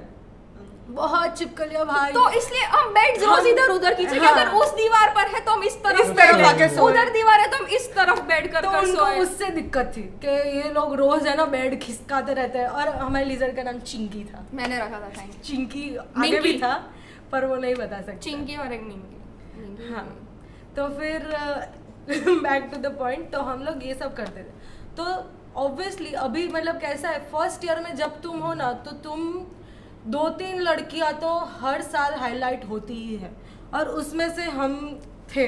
बहुत चिपकलिया भाई। तो इसलिए हम बेड रोज हम- इधर उधर खींचे कि हाँ। अगर उस दीवार पर है तो हम इस तरफ तरफ आके सोए। उधर दीवार है तो हम इस तरफ बेड कर तो कर उनको सोए। उससे दिक्कत थी कि ये लोग रोज है ना बेड खिसकाते रहते हैं। और हमारे लिजर्ड का नाम चिंकी था। मैंने रखा था थैंक चिंकी आगे भी मिंकी। था पर वो नहीं बता सकते। चिंकी और एक मिंकी। हाँ, तो फिर बैक टू द पॉइंट। तो हम लोग ये सब करते थे। तो ऑब्वियसली अभी मतलब कैसा है, फर्स्ट ईयर में जब तुम हो ना तो तुम 2-3 लड़कियां तो हर साल हाईलाइट होती ही है, और उसमें से हम थे।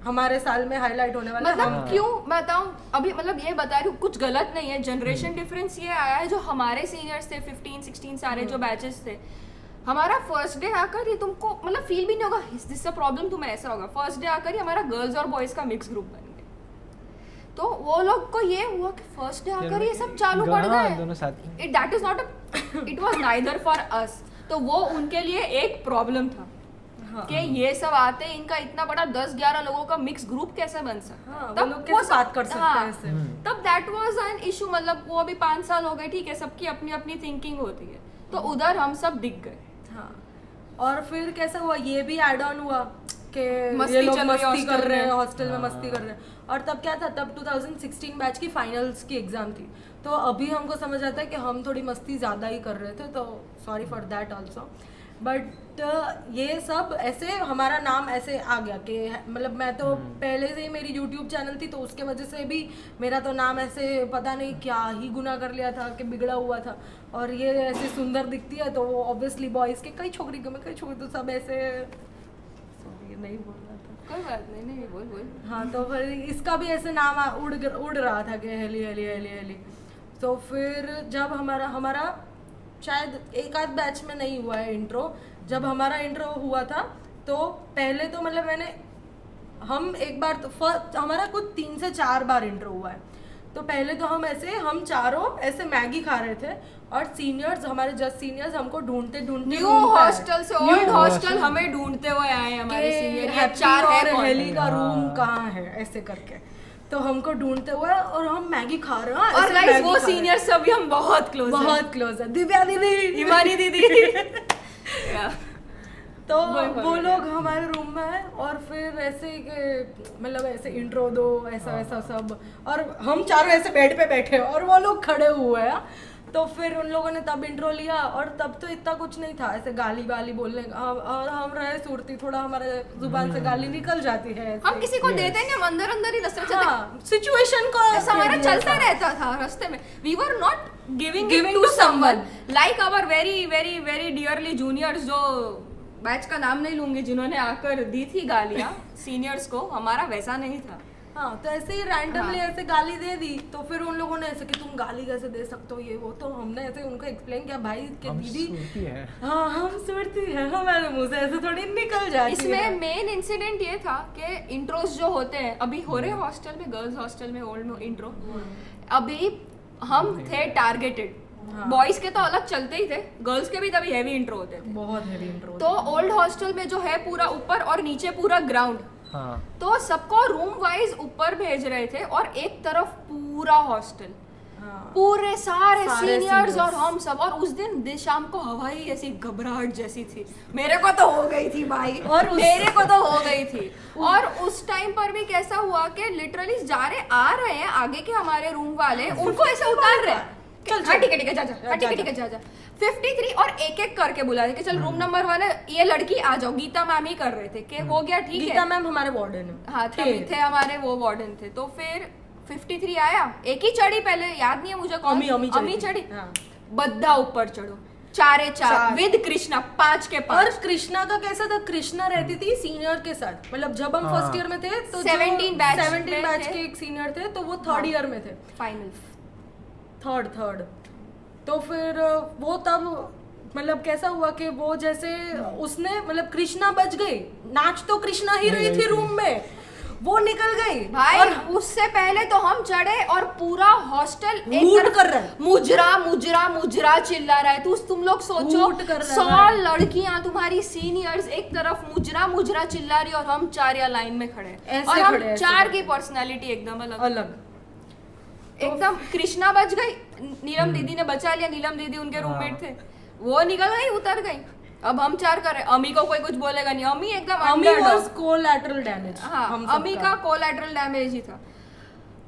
हमारे साल में हाईलाइट होने वाला मतलब हाँ। क्यों मैं बताऊं, अभी मतलब ये बता रही हूँ, कुछ गलत नहीं है। जनरेशन डिफरेंस ये आया है, जो हमारे सीनियर्स थे 15-16 सारे जो बैचेस थे, हमारा फर्स्ट डे आकर ही तुमको मतलब फील भी नहीं होगा इज दिस अ प्रॉब्लम, तुम्हें ऐसा होगा। फर्स्ट डे आकर ही हमारा गर्ल्स और बॉयज का मिक्स ग्रुप बन गया। तो वो लोग को ये हुआ कि फर्स्ट डे आकर ये सब चालू पड़ हाँ, गए। दोनों साथ में। It that is not it was neither for us. तो वो उनके लिए एक प्रॉब्लम था हाँ। कि ये सब आते हैं, इनका इतना बड़ा 10-11 लोगों का मिक्स ग्रुप कैसे बन सकता है। हाँ, वो तब लोग कैसे सब- बात कर सकते हाँ, हैं इससे। तब दैट वाज एन इशू। मतलब वो अभी 5 साल हो गए, ठीक है, सबकी अपनी अपनी थिंकिंग होती है। तो उधर हम सब दिख गए। हाँ, और फिर कैसा हुआ, ये भी ऐड ऑन हुआ कि मस्ती ये लोग चल रही है मस्ती कर hostel रहे हैं, में। हॉस्टल में मस्ती कर रहे हैं। और तब क्या था, तब 2016 बैच की फाइनल्स की एग्जाम थी। तो अभी हमको समझ आता है कि हम थोड़ी मस्ती ज़्यादा ही कर रहे थे, तो sorry for that also. But ये सब ऐसे हमारा नाम ऐसे आ गया कि मतलब मैं तो पहले से ही मेरी यूट्यूब चैनल थी तो उसके वजह से भी मेरा तो नाम ऐसे पता नहीं क्या ही गुनाह कर लिया था कि बिगड़ा हुआ था। और ये ऐसे सुंदर दिखती है तो वो ऑब्वियसली बॉयज़ के कई छोकरी को मैं कई छोकरी तो सब ऐसे सॉरी नहीं बोल रहा था, कोई बात नहीं, नहीं बोल बोल। हाँ तो फिर इसका भी ऐसे नाम उड़ रहा था कि हेली हेली हेली हेली। तो फिर जब हमारा शायद एक आध बैच में नहीं हुआ है इंट्रो, जब हमारा इंट्रो हुआ था तो पहले तो मतलब हम एक बार तो फर्स्ट हमारा कुछ 3 से 4 बार इंट्रो हुआ है। तो पहले तो हम चारों ऐसे मैगी खा रहे थे और सीनियर्स हमारे जस्ट सीनियर्स हमको ढूंढते न्यू हॉस्टल से ओल्ड हॉस्टल हमें ढूंढते हुए आए हमारे सीनियर, ये चार है और कौन? हेली का रूम कहाँ है ऐसे करके, तो हमको ढूंढते हुए और हम मैगी खा रहे हैं और गाइस वो सीनियर सभी हम बहुत क्लोज हैं, बहुत क्लोज है, दिव्या दीदी हिमानी दीदी तो वो लोग हमारे रूम में है और फिर ऐसे कि मतलब ऐसे इंट्रो दो ऐसा वैसा सब, और हम चारों ऐसे बेड पे बैठे और वो लोग खड़े हुए हैं। तो फिर उन लोगों ने तब इंट्रो लिया और तब तो इतना कुछ नहीं था ऐसे गाली वाली बोलने का, और हम रहे सूरती थोड़ा हमारे जुबान से गाली निकल जाती है ऐसे। हम किसी को देते नहीं, हम अंदर अंदर ही रास्ते में चलते, हाँ, सिचुएशन को ऐसा हमारा चलता रहता था रास्ते में। We were not giving it to someone like our very very very dearly juniors, जो बैच का नाम नहीं लूंगी, जिन्होंने आकर दी थी गालियां सीनियर्स को, हमारा वैसा नहीं था। हाँ तो ऐसे ही रैंडमली ऐसे गाली दे दी। तो फिर उन लोगों ने ऐसे कि तुम गाली कैसे दे सकते हो ये वो, तो हमने ऐसे उनको एक्सप्लेन किया भाई कि दीदी हाँ हम सुरती है, हमारे मुंह से ऐसे थोड़ी निकल जाती है। इसमें मेन इंसिडेंट ये था कि इंट्रोस जो होते हैं अभी हो रहे हॉस्टल में, गर्ल्स हॉस्टल में ओल्ड इंट्रो, अभी हम थे टारगेटेड, बॉयज के तो अलग चलते ही थे, गर्ल्स के भी तभी हैवी इंट्रो होते थे, बहुत हैवी इंट्रो। तो ओल्ड हॉस्टल में जो है पूरा ऊपर और नीचे पूरा ग्राउंड, तो सबको रूम वाइज ऊपर भेज रहे थे और एक तरफ पूरा हॉस्टल, पूरे सारे सीनियर्स और हम सब। और उस दिन शाम को हवा ही ऐसी घबराहट जैसी थी, मेरे को तो हो गई थी भाई, और मेरे को तो हो गई थी। और उस टाइम पर भी कैसा हुआ कि लिटरली आ रहे हैं आगे के हमारे रूम वाले, उनको ऐसे उतार रहे हैं, हाँ ठीक है ठीक है जा जा, हाँ ठीक है ठीक है जा जा, 53 और एक एक करके बुला रहे कि चल रूम नंबर 1 है, ये लड़की आ जाओ। गीता मैम ही कर रहे थे कि हो गया ठीक है, गीता मैम हमारे वार्डन है, हाँ तभी थे हमारे वो वार्डन थे। तो फिर 53 आया, एक ही चढ़ी, पहले याद नहीं है मुझे कौन, अमी चढ़ी, बद्दा ऊपर चढ़ो, 4 विद कृष्णा 5 के 5। और कृष्णा का कैसा था, कृष्णा रहती थी सीनियर के साथ, मतलब जब हम फर्स्ट ईयर में थे तो 17 बैच के एक सीनियर थे, तो वो थर्ड ईयर में थे, फाइनल थर्ड। तो फिर वो तब मतलब कैसा हुआ कि वो जैसे उसने मतलब कृष्णा बच गई, नाच तो कृष्णा ही रही थी रूम में, वो निकल गई भाई। और उससे पहले तो हम चढ़े और पूरा हॉस्टल लूट कर रहा है, मुजरा मुजरा मुजरा चिल्ला रहा है। तुम लोग सोचो 100 लड़कियां तुम्हारी सीनियर्स एक तरफ मुजरा मुजरा चिल्ला रही और हम 4 या लाइन में खड़े, और हम 4 की पर्सनालिटी एकदम अलग एकदम। कृष्णा बच गई, नीलम दीदी ने बचा लिया, नीलम दीदी उनके रूममेट थे, वो निकल गई, उतर गई। अब हम 4 कर रहे, अमी को कोई कुछ बोलेगा नहीं, अमी एकदम अंडरडॉग, कोलैटरल डैमेज। हाँ अमी का कोलैटरल डैमेज ही था।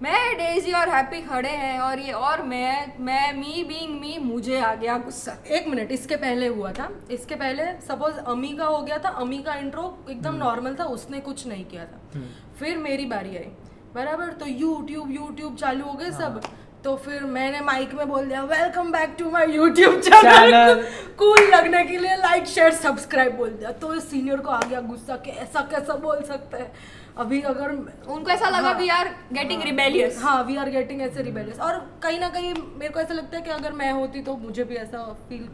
मैं डेजी और हैप्पी खड़े हैं और ये, और मैं मी बीइंग मी, मुझे आ गया गुस्सा। 1 मिनट, इसके पहले हुआ था, इसके पहले सपोज अमी का हो गया था, अमी का इंट्रो एकदम नॉर्मल था, उसने कुछ नहीं किया था। फिर मेरी बारी आई बराबर, तो यूट्यूब चालू हो गए सब। तो फिर मैंने माइक में बोल दिया welcome back to my YouTube channel, cool लगने के लिए लाइक शेयर सब्सक्राइब बोल दिया। तो इस सीनियर को आ गया गुस्सा कि ऐसा कैसा बोल सकते हैं। अभी अगर उनको ऐसा लगा वी आर गेटिंग रिबेलियस, हाँ वी आर गेटिंग ऐसे रिबेलियस। और कहीं ना कहीं मेरे को ऐसा लगता है कि अगर मैं होती तो मुझे भी ऐसा फील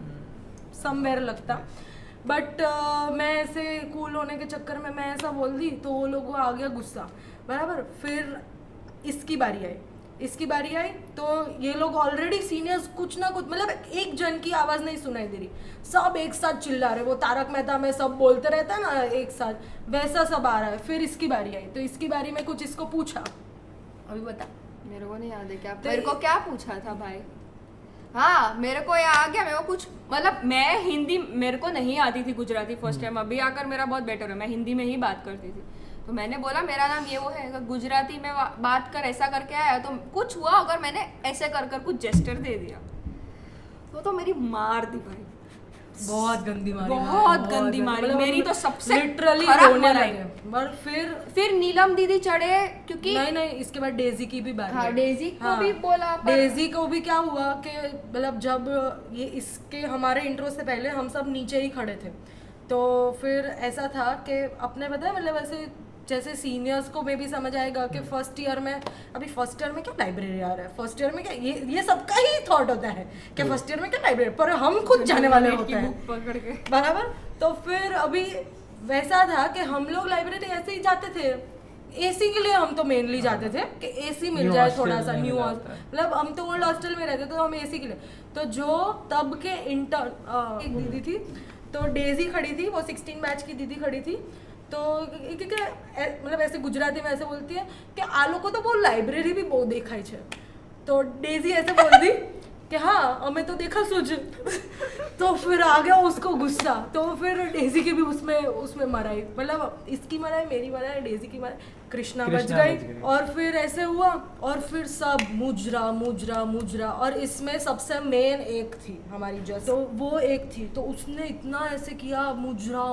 समवेयर लगता, बट मैं ऐसे कूल होने के चक्कर में मैं ऐसा बोल दी तो वो लोगों को आ गया गुस्सा बराबर। फिर इसकी बारी आई तो ये लोग ऑलरेडी सीनियर्स कुछ ना कुछ, मतलब एक जन की आवाज़ नहीं सुनाई दे रही, सब एक साथ चिल्ला रहे, वो तारक मेहता में सब बोलते रहता है ना एक साथ, वैसा सब आ रहा है। फिर इसकी बारी आई तो इसकी बारी में कुछ इसको पूछा, अभी बता। मेरे को नहीं याद है क्या मेरे को क्या पूछा था भाई। हाँ मेरे को याद आ गया, मेरे को कुछ मतलब मैं हिंदी मेरे को नहीं आती थी, गुजराती फर्स्ट टाइम, अभी आकर मेरा बहुत बेटर है, मैं हिंदी में ही बात करती थी। तो मैंने बोला मेरा नाम ये वो है, अगर गुजराती में बात कर ऐसा करके आया तो कुछ हुआ, अगर मैंने ऐसे कर कुछ जेस्चर दे दिया तो मेरी मार दी भाई। बहुत गंदी मारी, बहुत गंदी गंदी, मारी, मतलब मेरी तो सबसे लिटरली खराब रोने मराई। लगे। और फिर नीलम दीदी चढ़े क्योंकि नहीं इसके बाद डेजी की भी बारी हाँ, है। डेजी को भी बोला, पर- डेजी को भी क्या हुआ कि मतलब जब ये इसके हमारे इंट्रो से पहले हम सब नीचे ही खड़े थे, तो फिर ऐसा था कि अपने पता है मतलब ऐसे जैसे सीनियर्स को में भी समझ आएगा कि फर्स्ट ईयर में, अभी फर्स्ट ईयर में क्या लाइब्रेरी आ रहा है, फर्स्ट ईयर में क्या ये सबका ही थॉट होता है कि फर्स्ट ईयर में क्या लाइब्रेरी, पर हम खुद जाने वाले होते हैं बुक पकड़ के। बराबर। तो फिर अभी वैसा था कि हम लोग लाइब्रेरी ऐसे ही जाते थे, एसी के लिए हम तो मेनली जाते थे कि एसी मिल New जाए hostel थोड़ा सा, में न्यू मिला हॉस्टल, होता है। मतलब हम तो ओल्ड हॉस्टल में रहते तो हम एसी के लिए, तो जो तब के इंटर्न एक दीदी थी, तो डेजी खड़ी थी, वो 16 बैच की दीदी खड़ी थी, तो क्योंकि मतलब ऐसे गुजराती में ऐसे बोलती है कि आ लोग को तो वो लाइब्रेरी भी बहुत देखा है, तो डेजी ऐसे बोल दी कि हाँ हमें तो देखा सूझ। तो फिर आ गया उसको गुस्सा, तो फिर डेजी की भी उसमें मराई, मतलब इसकी मराई, मेरी मराई, डेजी की मराई, कृष्णा बच कृष्णा गई। बच गई। और फिर ऐसे हुआ, और फिर सब मुजरा, और इसमें सबसे मेन एक थी हमारी जैसे, तो वो एक थी, तो उसने इतना ऐसे किया मुजरा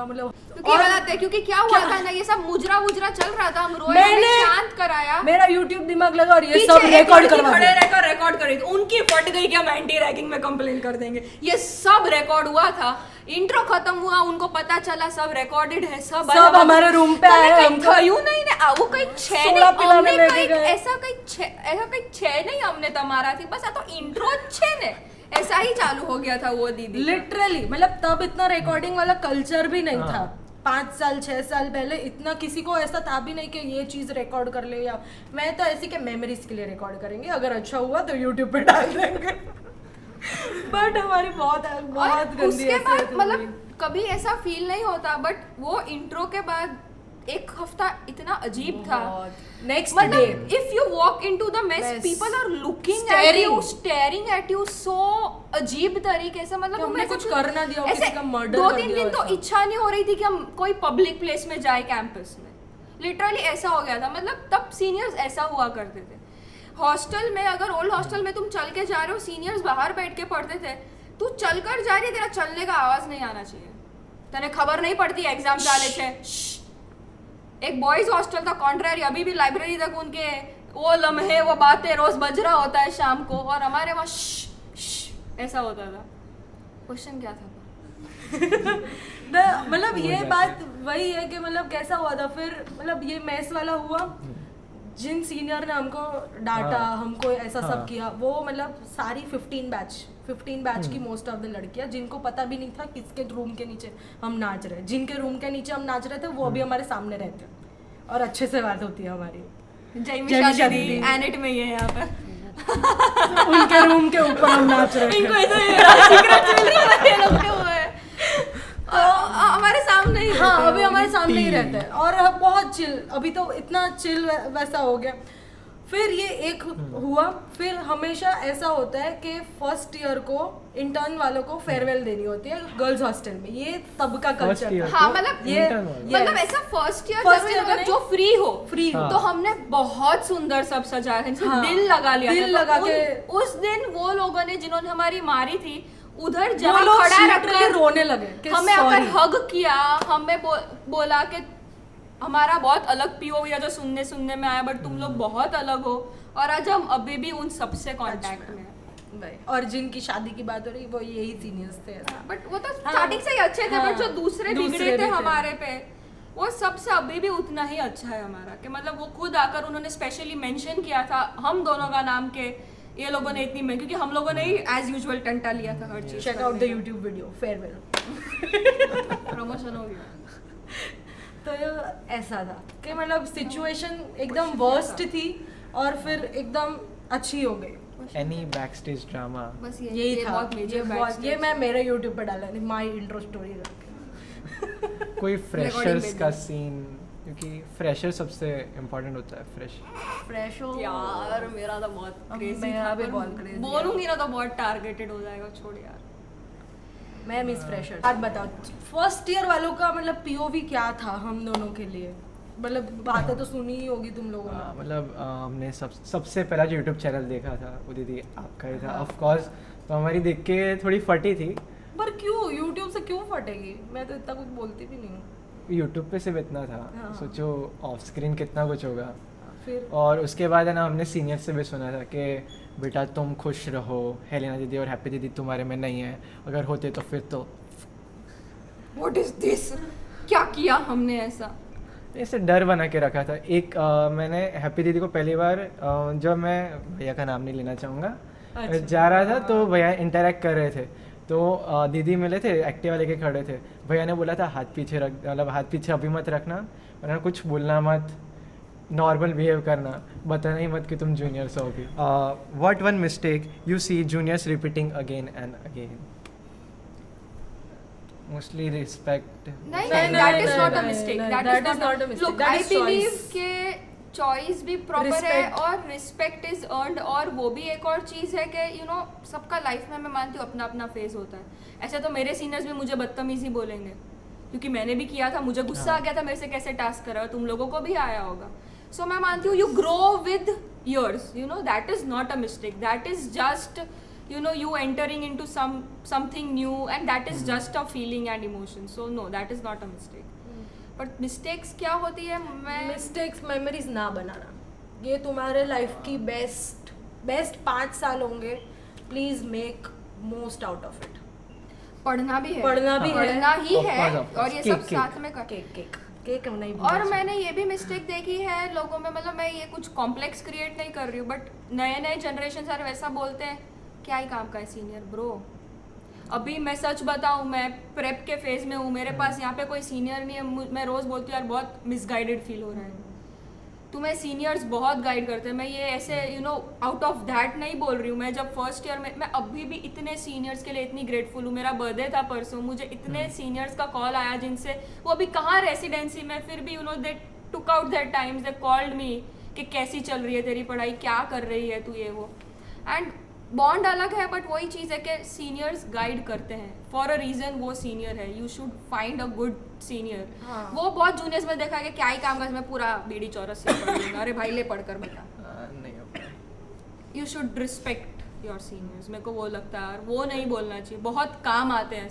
मतलब, क्योंकि बताते हैं, क्योंकि क्या हुआ था ना, ये सब मुजरा चल रहा था, हम रोए, मैंने हमने शांत कराया, मेरा यूट्यूब दिमाग लगा और ये पीछे सब एक रिकॉर्ड लड़की करवा खड़े दिया। रहकर रिकॉर्ड कर रही थी, उनकी फट गई कि हम एंटी रैगिंग में कंप्लेन कर देंगे, ये सब रिकॉर्ड हुआ था, इंट्रो खत्म हुआ, उनको पता चला सब रिकॉर्डेड है, सब हमारे रूम पे आए, हमको थયું नहीं ने वो कई छे सोडा नहीं, पिलाने हमने लेके कई गए। ऐसा कई छे नहीं हमने તમારા થી બસ આ તો इंट्रो छे ने, ऐसा ही चालू हो गया था वो दीदी का। लिटरली मतलब तब इतना रिकॉर्डिंग वाला कल्चर भी नहीं हाँ। था, 5 साल 6 साल पहले इतना किसी को ऐसा था भी नहीं कि ये चीज रिकॉर्ड कर ले, या मैं तो ऐसी के मेमोरीज के लिए रिकॉर्ड करेंगे, अगर अच्छा हुआ तो यूट्यूब पे डाल देंगे। बट हमारी बहुत और गंदी उसके ऐसी बाद होती मतलब थी। कभी ऐसा फील नहीं होता, बट वो इंट्रो के बाद एक हफ्ता इतना अजीब था, नेक्स्ट मतलब day if you walk into the mess, Mess. people are looking Staring. staring at you so अजीब तरीके से, मतलब कि हमने हमें कुछ कर ना दिया हो, ऐसे किसी का murder दो कर तीन दिया दिन तो ऐसा। इच्छा नहीं हो रही थी कि हम कोई पब्लिक प्लेस में जाए कैंपस में, लिटरली ऐसा हो गया था, मतलब तब सीनियर्स ऐसा हुआ करते थे। हॉस्टल में अगर ओल्ड हॉस्टल में तुम चल के जा रहे हो, सीनियर्स बाहर बैठ के पढ़ते थे, तू चल कर जा रही, तेरा चलने का आवाज नहीं आना चाहिए, तने खबर नहीं पड़ती एग्जाम चाले छे। एक बॉयज हॉस्टल था कॉन्ट्रेरी, अभी भी लाइब्रेरी तक उनके वो लम्हे वो बातें रोज बज रहा होता है शाम को, और हमारे वहाँ ऐसा होता था। क्वेश्चन क्या था? मतलब ये जाता बात वही है कि मतलब कैसा हुआ था फिर, मतलब ये मैस वाला हुआ, जिन सीनियर ने हमको डांटा, हाँ। हमको ऐसा सब हाँ। किया, वो मतलब सारी 15 बैच की मोस्ट ऑफ द लड़कियां, जिनको पता भी नहीं था किसके रूम के नीचे हम नाच रहे, जिनके रूम के नीचे हम नाच रहे थे वो अभी हमारे सामने रहते हैं और अच्छे से बात होती है हमारी। जयमिशा जयमिशा दीदी दीदी। एनेट में ही है यहाँ पे। उनके रूम के ऊपर हम नाच रहे इनको थे। ऐसे सीक्रेट मिल रहा है ये लोग के हुए हैं। हमारे सामने ही हाँ रहते हैं अभी वो। हमारे सामने ही रहते हैं और बहुत चिल, अभी तो इतना चिल वैसा हो गया। फिर ये एक हुआ, फिर हमेशा ऐसा होता है कि फर्स्ट ईयर को इंटर्न वालों को फेयरवेल देनी होती है गर्ल्स हॉस्टल में, ये तब का फर्स्ट कल्चर ईयर था। हाँ, मतलब ये मतलब yes. ऐसा फर्स्ट ईयर First year मतलब में जो फ्री हो, फ्री हो। हाँ। तो हमने बहुत सुंदर सब सजाया था, हाँ, दिल लगा लिया दिल था। लगा तो के- उस दिन वो लोगों ने जिन्होंने हमारी मारी थी, उधर वो जहाँ लोग खड़ा literally रखकर रोने लगे कि हमें आकर sorry। हग किया, हमें बोला कि हमारा बहुत अलग पीओवी है जो सुनने में आया, बट तुम लोग बहुत अलग हो, और आज हम अभी भी उन सबसे कांटेक्ट में हैं। भाई, और जिनकी शादी की बात हो रही वो यही सीनियर्स थे। बट वो तो हाँ। स्टार्टिंग से ही अच्छे थे, हाँ। बट जो दूसरे दूसरे बिगड़े भी थे थे। हमारे पे, वो सबसे अभी भी उतना ही अच्छा है हमारा, कि मतलब वो खुद आकर उन्होंने स्पेशली मेंशन किया था हम दोनों का नाम के ये लोगों ने इतनी क्योंकि हम लोगों ने ही एज यूजुअल टंटा लिया था हर चीज। Check out the YouTube video farewell. Promotion हो गया। तो ऐसा था कि मतलब सिचुएशन एकदम वर्स्ट थी और फिर एकदम अच्छी हो गई। एनी बैक स्टेज ड्रामा बस यही था, बहुत मेजर ये मैं मेरे यूट्यूब पे डाला नहीं, माई इंट्रो स्टोरी रख के। कोई फ्रेशर्स में का भी। सीन, क्योंकि फ्रेशर सबसे इम्पोर्टेंट होता है। फ्रेश फ्रेश हो यार मेरा तो बहुत क्रेजी मेरा था, भी पर बहुत crazy है। बोलूंगी ना तो बहुत टारगेटेड हो जाएगा, छोड़ यार। मैं मिस फ्रेशर। बात बताओ फर्स्ट ईयर वालों का मतलब पीओवी क्या था हम दोनों के लिए, मतलब बातें तो सुनी ही होगी तुम लोगों ने। मतलब हमने सबसे पहला जो यूट्यूब चैनल देखा था वो दीदी आपका ही था हाँ। ऑफ कोर्स, तो हमारी देख के थोड़ी फटी थी, पर क्यों यूट्यूब से क्यों फटेगी? मैं तो इतना कुछ बोलती भी नहीं हूँ। यूट्यूब पे सिर्फ इतना था, हाँ। सोचो ऑफ स्क्रीन कितना कुछ होगा। फिर और उसके बाद है ना हमने सीनियर से भी सुना था कि बेटा तुम खुश रहो, हेलेना दीदी और हैप्पी दीदी तुम्हारे में नहीं है, अगर होते तो फिर तो व्हाट इज दिस? क्या किया हमने ऐसा? ऐसे डर बना के रखा था। एक मैंने हैप्पी दीदी को पहली बार जब मैं भैया का नाम नहीं लेना चाहूँगा अच्छा। जा रहा था तो भैया इंटरेक्ट कर रहे थे, तो दीदी मिले थे, एक्टिवा लेके खड़े थे, भैया ने बोला था हाथ पीछे रख, मतलब हाथ पीछे अभी मत रखना, वरना कुछ बोलना मत, नॉर्मल बिहेव करना, बताना ही मत कि तुम जूनियर्स हो अभी। What one mistake you see juniors repeating again and again? Mostly respect. नहीं, नहीं, that नहीं, is नहीं, not a नहीं, mistake. नहीं, That that is is not not a a mistake. look. That I is believe choice. कि choice भी proper है Respect. और रिस्पेक्ट इज अर्नड, और वो भी एक और चीज़ है कि यू नो सबका लाइफ में मैं मानती हूँ अपना अपना फेज होता है। ऐसे तो मेरे सीनियर्स भी मुझे बदतमीजी बोलेंगे क्योंकि मैंने भी किया था, मुझे गुस्सा आ गया था मेरे से कैसे टास्क करा, तुम लोगों को भी आया होगा। सो मैं मानती हूँ you grow with years, you know, that is not a mistake, that is just, you know, you entering into something new, and that is just a feeling and emotion. So no, that is not a mistake. But mistakes क्या होती है? मैं mistakes memories ना बनाना, ये तुम्हारे life की best 5 साल होंगे। Please make most out of it. पढ़ना भी है, पढ़ना भी है। पढ़ना ही Of है, course, of course. और ये सब Cake. साथ में कर। केक नहीं और बोलना मैंने ये भी मिस्टेक देखी है लोगों में, मतलब मैं ये कुछ कॉम्प्लेक्स क्रिएट नहीं कर रही हूँ, बट नए नए जनरेशन सारे वैसा बोलते हैं क्या ही काम का है सीनियर ब्रो। अभी मैं सच बताऊँ, मैं प्रेप के फेज में हूँ, मेरे पास यहाँ पे कोई सीनियर नहीं है। मैं रोज़ बोलती हूँ यार बहुत मिसगाइडेड फील हो रहा है, तुम्हें सीनियर्स बहुत गाइड करते हैं। मैं ये ऐसे you know out of that नहीं बोल रही हूँ। मैं जब फर्स्ट ईयर में, मैं अभी भी इतने सीनियर्स के लिए इतनी ग्रेटफुल हूँ। मेरा बर्थडे था परसों, मुझे इतने सीनियर्स का कॉल आया जिनसे, वो अभी कहाँ रेसिडेंसी में, फिर भी you know they took out that times, they called me कि कैसी चल रही है तेरी पढ़ाई, क्या कर रही है तू, ये वो। एंड बॉन्ड अलग है, बट वही चीज़ है कि सीनियर्स गाइड करते हैं फॉर अ रीज़न, वो सीनियर है। You should find a good senior. हाँ। वो बहुत जूनियर्स में देखा कि क्या ही काम कर, मैं पूरा बीडी चौरस से पढ़ लूँगा, अरे भाई ले पढ़ कर बता। नहीं होगा। You should respect your seniors, मेरे को वो लगता है, और वो नहीं बोलना चाहिए। बहुत काम आते हैं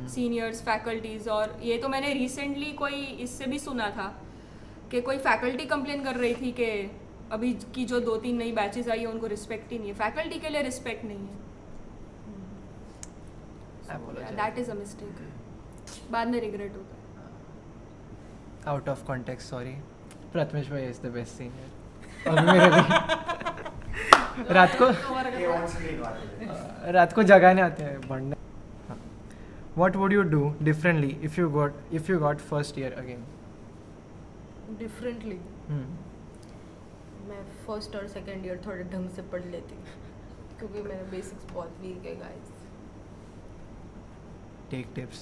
सीनियर्स फैकल्टीज़। और ये तो मैंने रिसेंटली कोई इससे भी सुना था कि कोई फैकल्टी कंप्लेन कर रही थी कि अभी की जो 2-3 नई बैचेस आई है उनको रिस्पेक्ट ही नहीं है, फैकल्टी के लिए रिस्पेक्ट नहीं है। दैट इज़ अ मिस्टेक, बाद में रिग्रेट होता है। Out of context, sorry. Prathamesh भाई इज द बेस्ट सीनियर। अभी मेरे भी रात को जगाने आते हैं बढ़ने। What would you do differently if you got first year again? Differently मैं फर्स्ट और सेकंड ईयर थोड़े ढंग से पढ़ लेती, क्योंकि मेरे बेसिक्स बहुत वीक है guys. Take tips.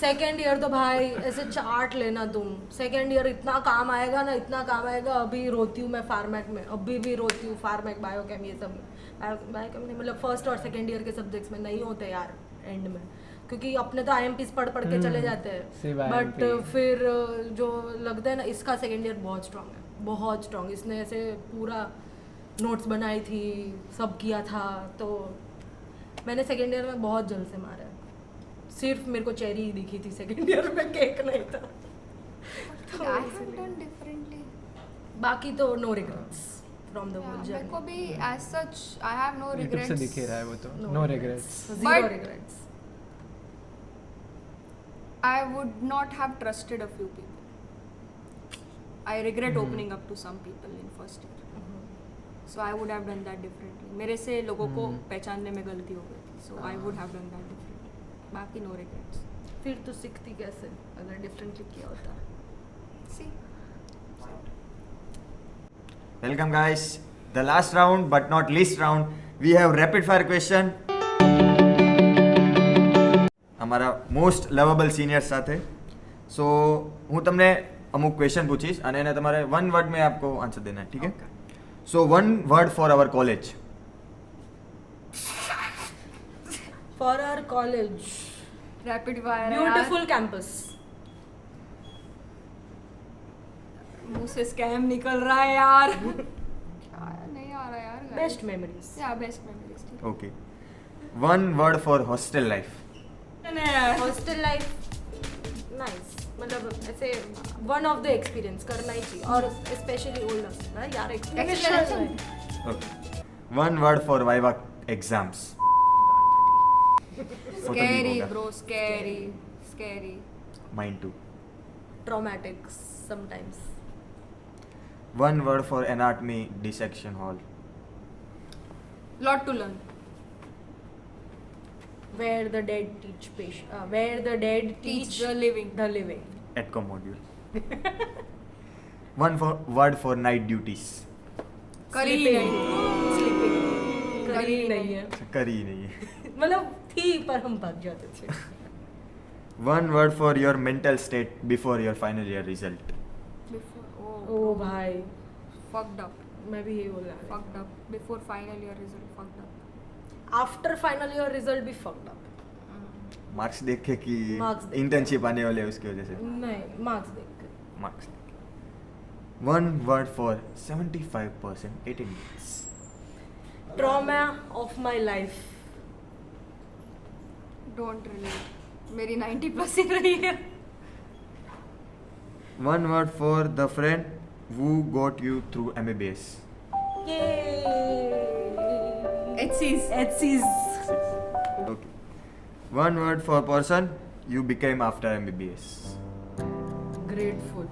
Second year तो भाई ऐसे चार्ट लेना तुम, सेकेंड ईयर इतना काम आएगा ना, इतना काम आएगा। अभी रोती हूँ मैं फार्मेक में, अभी भी रोती हूँ फार्मेक, बायोकेम, ये सब बायोकेम नहीं, मतलब फर्स्ट और सेकेंड ईयर के सब्जेक्ट्स में नहीं होते यार एंड में, क्योंकि अपने तो IMPs पढ़ के चले जाते सिर्फ हैं। But IMP। फिर जो लगता है ना, इसका सेकेंड ईयर बहुत स्ट्रांग है, बहुत स्ट्रांग। इसने ऐसे पूरा नोट्स बनाई थी, सब किया था, तो मैंने सेकेंड ईयर में बहुत जल्द से मारा है। सिर्फ मेरे को चेरी ही दिखी थी सेकेंड ईयर में, केक नहीं था। तो I have done differently. बाकी तो no regrets from the Yeah, whole मेरे को जर्नी। भी as such I have no YouTube से regrets. दिख ही रहा है वो तो। No regrets. Zero But- regrets. I would not have trusted a few people. I regret opening up to some people in first year. So I would have done that differently. मेरे से लोगों को पहचानने में गलती हो गई थी. So I would have done that differently. बाकी no regrets. फिर तो सीखती कैसे अगर डिफरेंटली किया होता। See. Welcome guys. The last round but not least round, we have rapid fire question. અમારા મોસ્ટ લવેબલ સિનિયર સાથે. સો હું તમને અમુક ક્વેશ્ચન પૂછીશ અને એને તમારે વન વર્ડ में आपको आंसर देना है, ठीक है? So one word for our college. For our college, Rapid fire. Beautiful campus. मुंह से स्कैम निकल रहा है यार. क्या नहीं आ रहा यार. Best memories. Yeah, best memories. Okay. one word for hostel life. Hostel life nice, मतलब ऐसे वन ऑफ द एक्सपीरियंस करना ही चाहिए, और स्पेशली ओल्ड हॉस्टल ना यार, experience Okay. One word for Viva exams. वो तो deep Scary, होगा. bro, scary, scary. Mine too. Traumatic sometimes. One word for anatomy dissection hall. Lot to learn. Where the dead teach where the dead Teach teach the living. the living. Etcom module. Word for night duties. करी ही नहीं. Sleeping करी ही नहीं है, करी ही नहीं है. मतलब थी पर हम भाग जाते थे. One word for your mental state before your final year result. Before, ओ भाई, fucked up. मैं भी यही बोलना है. Fucked up. Before final year result, fucked up. After final year result भी fucked up. मार्क्स देख के कि Marks देख के. इंटर्नशिप आने वाले है उसकी वजह से. नहीं, मार्क्स देख के. Marks. One word for 75% attendance. Trauma of my life. Don't relate. मेरी 90 plus ही रही है. One word for the friend who got you through MBBS. HCs. HCs. Okay. One word for person you became after MBBS. Grateful.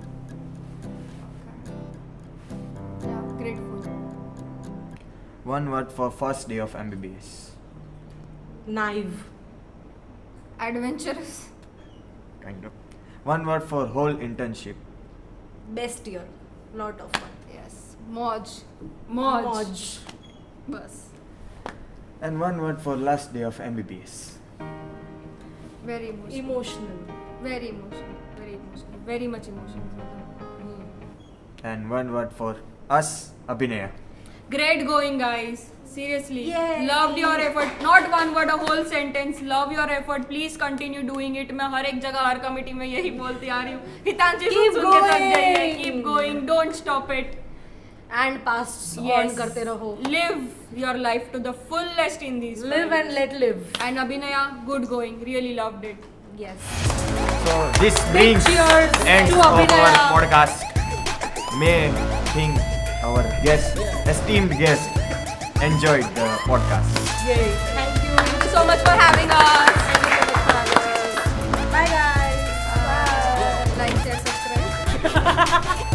Yeah, grateful. One word for first day of MBBS. Naive. Adventurous. Kind of. One word for whole internship. Best year. Lot of fun. Yes. Moj. Moj. Moj. बस. And one word for last day of MBBS. Very emotional. Emotional. Very emotional. Very emotional. Very much emotional. And one word for us, Abhinaya. Great going, guys. Seriously. Yay. Loved your effort. Not one word, a whole sentence. Love your effort. Please continue doing it. मैं हर एक जगह हर committee में यही बोलती आ रही हूँ. हितांशी Keep सुन के थक going. गई है. Keep going. Don't stop it. And pass on करते रहो. Live your life to the fullest in these. Live and let live. And Abhinaya, good going. Really loved it. Yes. So this brings cheers end to of our Abhinaya. podcast. May think our guest, esteemed guest, enjoyed the podcast. Yay. Thank you. Thank you so much for having us. Bye guys. Bye. Like, share, subscribe.